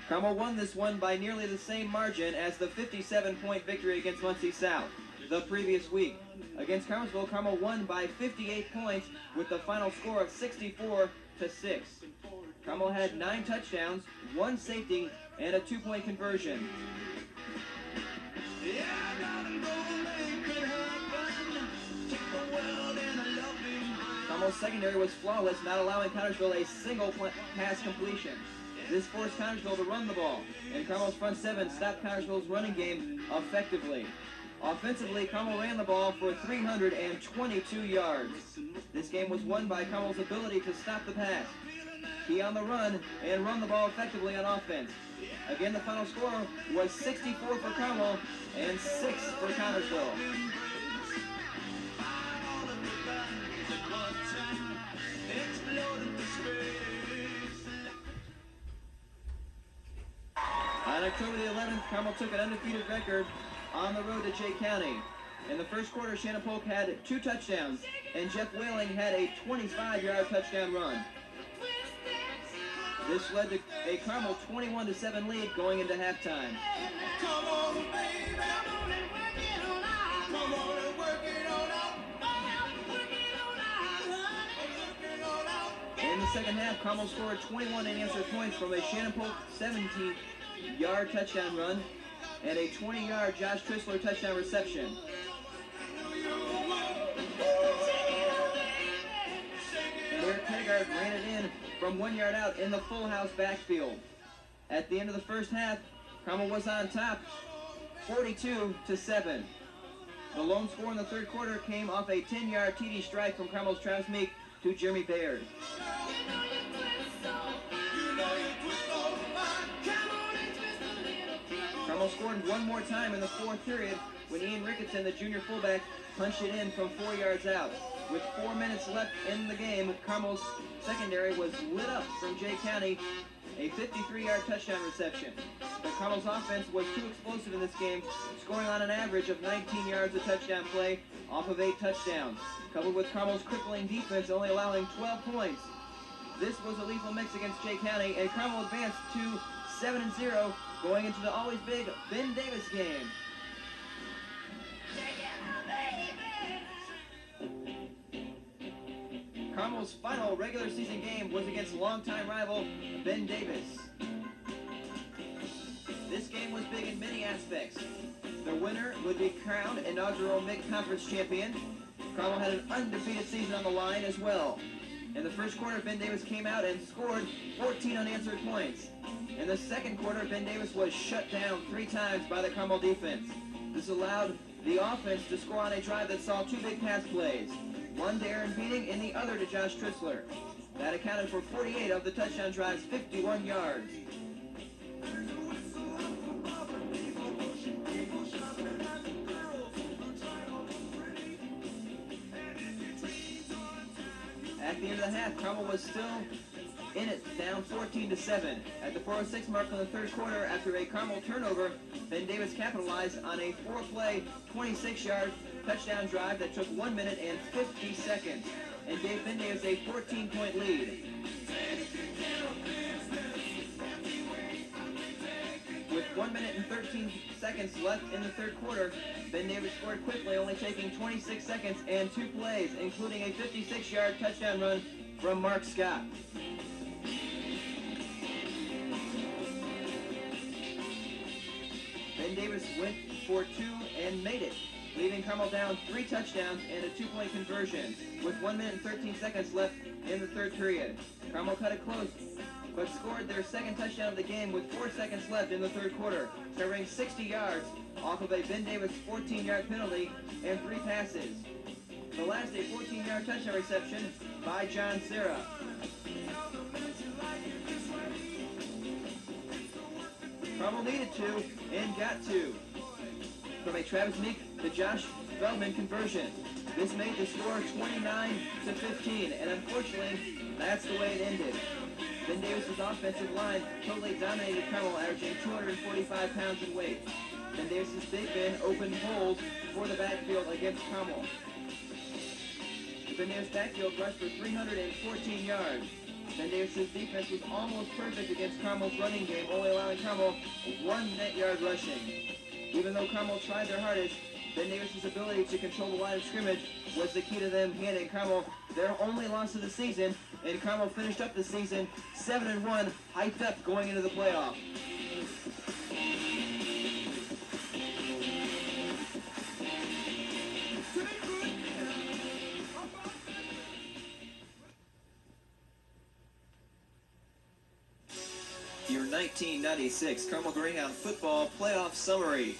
Carmel won this one by nearly the same margin as the 57-point victory against Muncie South the previous week. Against Carmelsville, Carmel won by 58 points with the final score of 64-6. Carmel had 9 touchdowns, 1 safety, and a 2-point conversion. Carmel Carmel's secondary was flawless, not allowing Connersville a single pass completion. This forced Connersville to run the ball, and Carmel's front seven stopped Connersville's running game effectively. Offensively, Carmel ran the ball for 322 yards. This game was won by Carmel's ability to stop the pass, be on the run, and run the ball effectively on offense. Again, the final score was 64 for Carmel and 6 for Connersville. On October the 11th, Carmel took an undefeated record on the road to Jay County. In the first quarter, Shannon Polk had 2 touchdowns, and Jeff Whaling had a 25-yard touchdown run. This led to a Carmel 21-7 lead going into halftime. Come on, baby. Come on and work it on out. Come on and work it on out. Work it on out. In the second half, Carmel scored 21 unanswered points from a Shannon Polk 17-yard touchdown run and a 20-yard Josh Trissler touchdown reception. And Eric Pettigard ran it in from 1 yard out in the full house backfield. At the end of the first half, Carmel was on top, 42-7. The lone score in the third quarter came off a 10-yard TD strike from Carmel's Travis Meek to Jeremy Baird. Carmel scored one more time in the fourth period when Ian Ricketson, the junior fullback, punched it in from 4 yards out. With 4 minutes left in the game, Carmel's secondary was lit up from Jay County, a 53-yard touchdown reception. But Carmel's offense was too explosive in this game, scoring on an average of 19 yards a touchdown play off of 8 touchdowns, coupled with Carmel's crippling defense only allowing 12 points. This was a lethal mix against Jay County, and Carmel advanced to 7-0 going into the always big Ben Davis game. Carmel's final regular season game was against longtime rival Ben Davis. This game was big in many aspects. The winner would be crowned inaugural mid-conference champion. Carmel had an undefeated season on the line as well. In the first quarter, Ben Davis came out and scored 14 unanswered points. In the second quarter, Ben Davis was shut down 3 times by the Carmel defense. This allowed the offense to score on a drive that saw 2 big pass plays. One to Aaron Beating and the other to Josh Trissler. That accounted for 48 of the touchdown drive's 51 yards. At the end of the half, Carmel was still in it, down 14-7. At the 4:06 mark in the third quarter, after a Carmel turnover, Ben Davis capitalized on a 4-play, 26-yard touchdown drive that took 1 minute and 50 seconds and gave Ben Davis a 14-point lead. With 1 minute and 13 seconds left in the third quarter, Ben Davis scored quickly, only taking 26 seconds and 2 plays, including a 56-yard touchdown run from Mark Scott. Ben Davis went for 2 and made it, leaving Carmel down 3 touchdowns and a 2-point conversion with 1 minute and 13 seconds left in the third period. Carmel cut it close, but scored their second touchdown of the game with 4 seconds left in the third quarter, covering 60 yards off of a Ben Davis 14-yard penalty and 3 passes. The last, a 14-yard touchdown reception by John Serra. Carmel needed to and got to. From a Travis Meek to Josh Feldman conversion. This made the score 29-15, and unfortunately, that's the way it ended. Ben Davis' offensive line totally dominated Carmel, averaging 245 pounds in weight. Ben Davis' big men opened holes for the backfield against Carmel. The Ben Davis backfield rushed for 314 yards. Ben Davis' defense was almost perfect against Carmel's running game, only allowing Carmel 1 net yard rushing. Even though Carmel tried their hardest, Ben Davis' ability to control the line of scrimmage was the key to them handing Carmel their only loss of the season, and Carmel finished up the season 7-1, hyped up going into the playoff. your 1996 Carmel Greyhound Football Playoff Summary.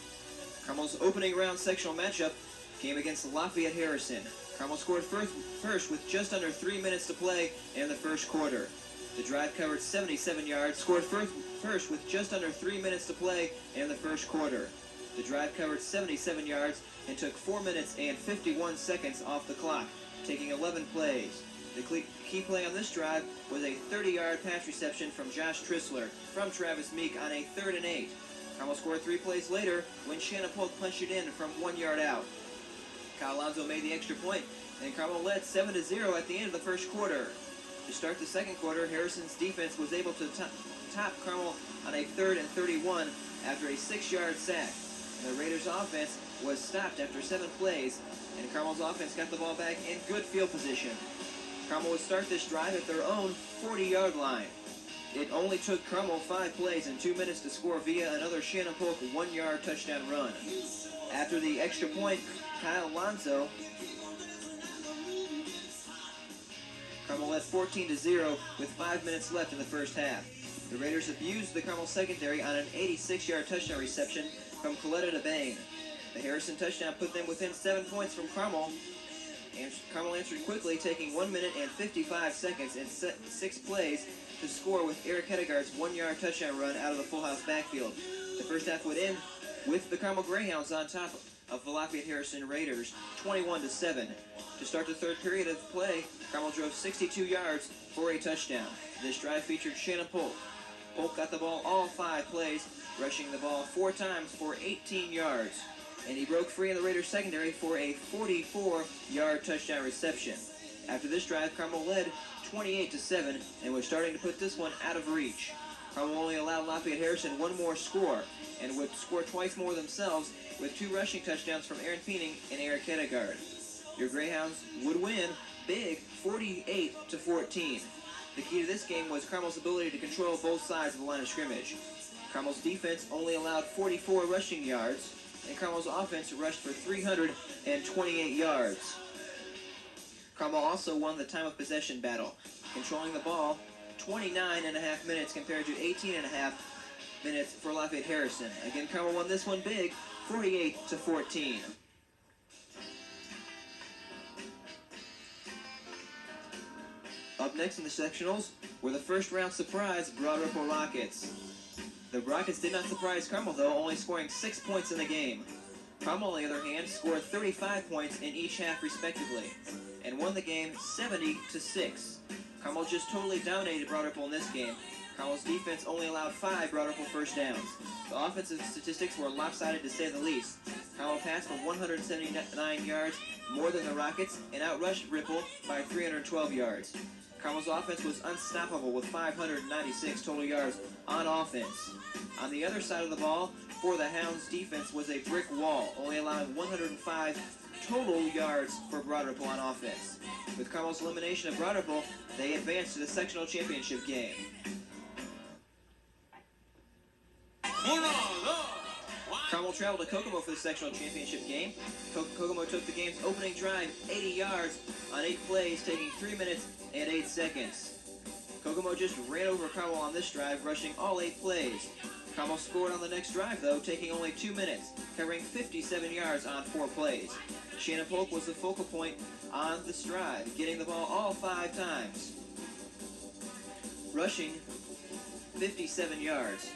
Carmel's opening round sectional matchup came against Lafayette Harrison. Carmel scored first with just under 3 minutes to play in the first quarter. The drive covered 77 yards, scored first with just under 3 minutes to play in the first quarter. The drive covered 77 yards and took 4 minutes and 51 seconds off the clock, taking 11 plays. The key play on this drive was a 30-yard pass reception from Josh Trissler from Travis Meek on a 3rd and 8. Carmel scored 3 plays later when Shannon Polk punched it in from 1 yard out. Kyle Alonso made the extra point, and Carmel led 7-0 at the end of the first quarter. To start the second quarter, Harrison's defense was able to top Carmel on a 3rd and 31 after a 6-yard sack. And the Raiders' offense was stopped after 7 plays, and Carmel's offense got the ball back in good field position. Carmel would start this drive at their own 40-yard line. It only took Carmel 5 plays and 2 minutes to score via another Shannon Polk 1-yard touchdown run. After the extra point, Kyle Alonso, Carmel led 14-0 with 5 minutes left in the first half. The Raiders abused the Carmel secondary on an 86-yard touchdown reception from Coletta DeBain. The Harrison touchdown put them within 7 points from Carmel, and Carmel answered quickly, taking 1 minute and 55 seconds and 6 plays to score with Eric Hedegaard's 1-yard touchdown run out of the full house backfield. The first half would end with the Carmel Greyhounds on top of the Lafayette Harrison Raiders, 21-7. To start the third period of play, Carmel drove 62 yards for a touchdown. This drive featured Shannon Polk. Polk got the ball all 5 plays, rushing the ball 4 times for 18 yards. And he broke free in the Raiders secondary for a 44-yard touchdown reception. After this drive, Carmel led 28-7 and was starting to put this one out of reach. Carmel only allowed Lafayette Harrison 1 more score and would score twice more themselves with 2 rushing touchdowns from Aaron Peening and Eric Hedegaard. Your Greyhounds would win big 48-14. The key to this game was Carmel's ability to control both sides of the line of scrimmage. Carmel's defense only allowed 44 rushing yards, and Carmel's offense rushed for 328 yards. Carmel also won the time of possession battle, controlling the ball 29.5 minutes compared to 18.5 minutes for Lafayette Harrison. Again, Carmel won this one big, 48-14. Up next in the sectionals were the first-round surprise Broad Ripple Rockets. The Rockets did not surprise Carmel, though, only scoring 6 points in the game. Carmel, on the other hand, scored 35 points in each half respectively, and won the game 70-6. Carmel just totally dominated Broad Ripple in this game. Carmel's defense only allowed 5 Broad Ripple first downs. The offensive statistics were lopsided to say the least. Carmel passed for 179 yards, more than the Rockets, and outrushed Ripple by 312 yards. Carmel's offense was unstoppable with 596 total yards on offense. On the other side of the ball, for the Hounds, defense was a brick wall, only allowing 105 total yards for Broad Ripple on offense. With Carmel's elimination of Broad Ripple, they advanced to the sectional championship game. Carmel traveled to Kokomo for the sectional championship game. Kokomo took the game's opening drive 80 yards on 8 plays, taking 3 minutes and 8 seconds. Kokomo just ran over Carmel on this drive, rushing all 8 plays. Carmel scored on the next drive, though, taking only 2 minutes, covering 57 yards on 4 plays. Shannon Polk was the focal point on this drive, getting the ball all 5 times, rushing 57 yards.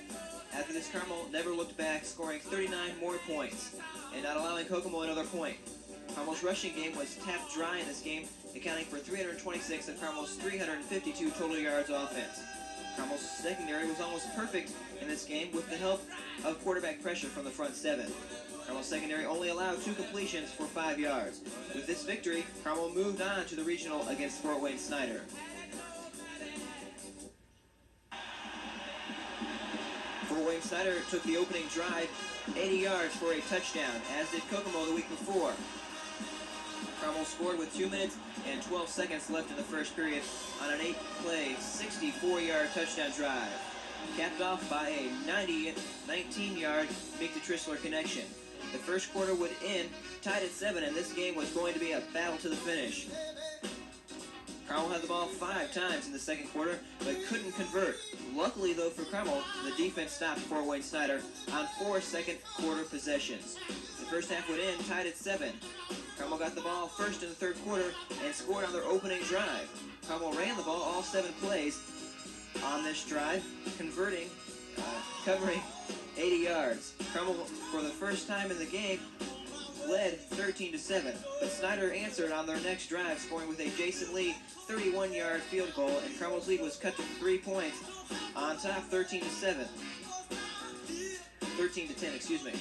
After this, Carmel never looked back, scoring 39 more points and not allowing Kokomo another point. Carmel's rushing game was tapped dry in this game, accounting for 326 of Carmel's 352 total yards offense. Carmel's secondary was almost perfect in this game with the help of quarterback pressure from the front 7. Carmel's secondary only allowed 2 completions for 5 yards. With this victory, Carmel moved on to the regional against Fort Wayne Snyder. Fort Wayne Snyder took the opening drive 80 yards for a touchdown, as did Kokomo the week before. Carmel scored with 2 minutes and 12 seconds left in the first period on an 8-play, 64-yard touchdown drive, capped off by a 19-yard Meek to Trissler connection. The first quarter would end tied at 7, and this game was going to be a battle to the finish. Carmel had the ball 5 times in the second quarter, but couldn't convert. Luckily, though, for Carmel, the defense stopped Fort Wayne Snyder on 4 second quarter possessions. The first half would end tied at 7. Carmel got the ball first in the third quarter and scored on their opening drive. Carmel ran the ball all 7 plays on this drive, covering 80 yards. Carmel, for the first time in the game, led 13-7, but Snyder answered on their next drive, scoring with a Jason Lee 31-yard field goal, and Carmel's lead was cut to 3 points on top, 13-10, excuse me.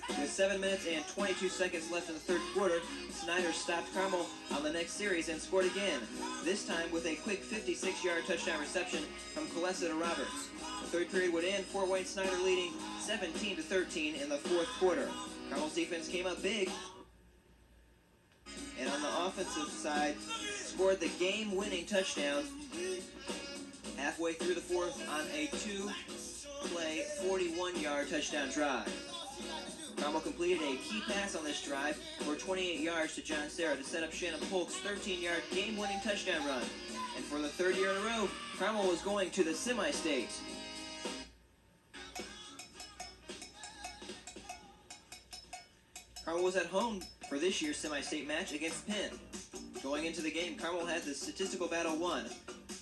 With 7 minutes and 22 seconds left in the third quarter, Snyder stopped Carmel on the next series and scored again, this time with a quick 56-yard touchdown reception from Colessa Roberts. The third period would end, Fort Wayne Snyder leading 17-13 in the fourth quarter. Carmel's defense came up big, and on the offensive side, scored the game-winning touchdown halfway through the fourth on a 2-play, 41-yard touchdown drive. Carmel completed a key pass on this drive for 28 yards to John Serra to set up Shannon Polk's 13-yard game-winning touchdown run. And for the third year in a row, Carmel was going to the semi-state. Carmel was at home for this year's semi-state match against Penn. Going into the game, Carmel had the statistical battle won.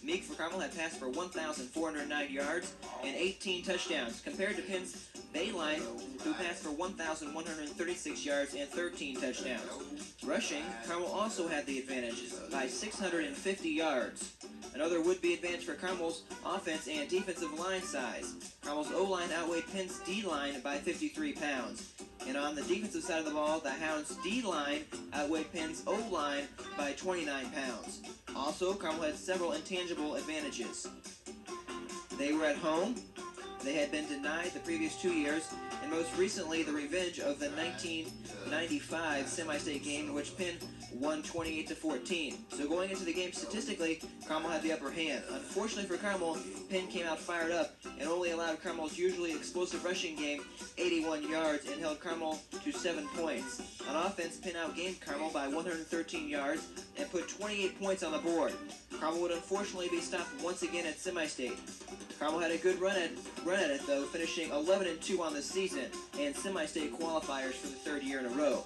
Meek for Carmel had passed for 1,409 yards and 18 touchdowns, compared to Penn's Bayline, who passed for 1,136 yards and 13 touchdowns. Rushing, Carmel also had the advantage by 650 yards. Another would-be advantage for Carmel's offense and defensive line size. Carmel's O-line outweighed Penn's D-line by 53 pounds. And on the defensive side of the ball, the Hounds' D-line outweighed Penn's O-line by 29 pounds. Also, Carmel had several intangible advantages. They were at home. They had been denied the previous 2 years, and most recently the revenge of the 1995 semi-state game in which Penn won 28-14. So going into the game statistically, Carmel had the upper hand. Unfortunately for Carmel, Penn came out fired up and only allowed Carmel's usually explosive rushing game 81 yards and held Carmel to 7 points. On offense, Penn outgained Carmel by 113 yards and put 28 points on the board. Carmel would unfortunately be stopped once again at semi-state. Carmel had a good run at it, though, finishing 11-2 on the season and semi-state qualifiers for the third year in a row.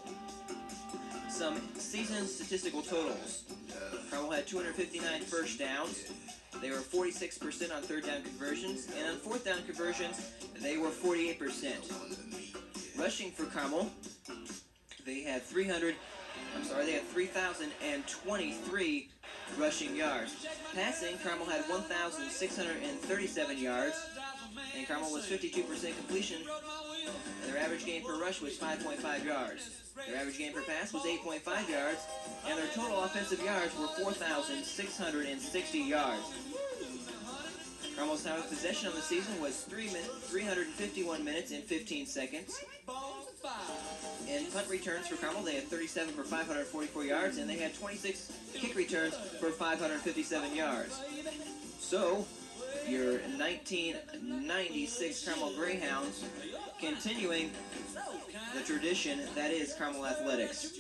Some season statistical totals. Carmel had 259 first downs. They were 46% on third down conversions, and on fourth down conversions, they were 48%. Rushing for Carmel, they had 3,023 rushing yards. Passing, Carmel had 1,637 yards, and Carmel was 52% completion, and their average gain per rush was 5.5 yards. Their average gain per pass was 8.5 yards, and their total offensive yards were 4,660 yards. Carmel's time of possession on the season was 351 minutes and 15 seconds. In punt returns for Carmel, they had 37 for 544 yards, and they had 26 kick returns for 557 yards. So, your 1996 Carmel Greyhounds continuing the tradition that is Carmel Athletics.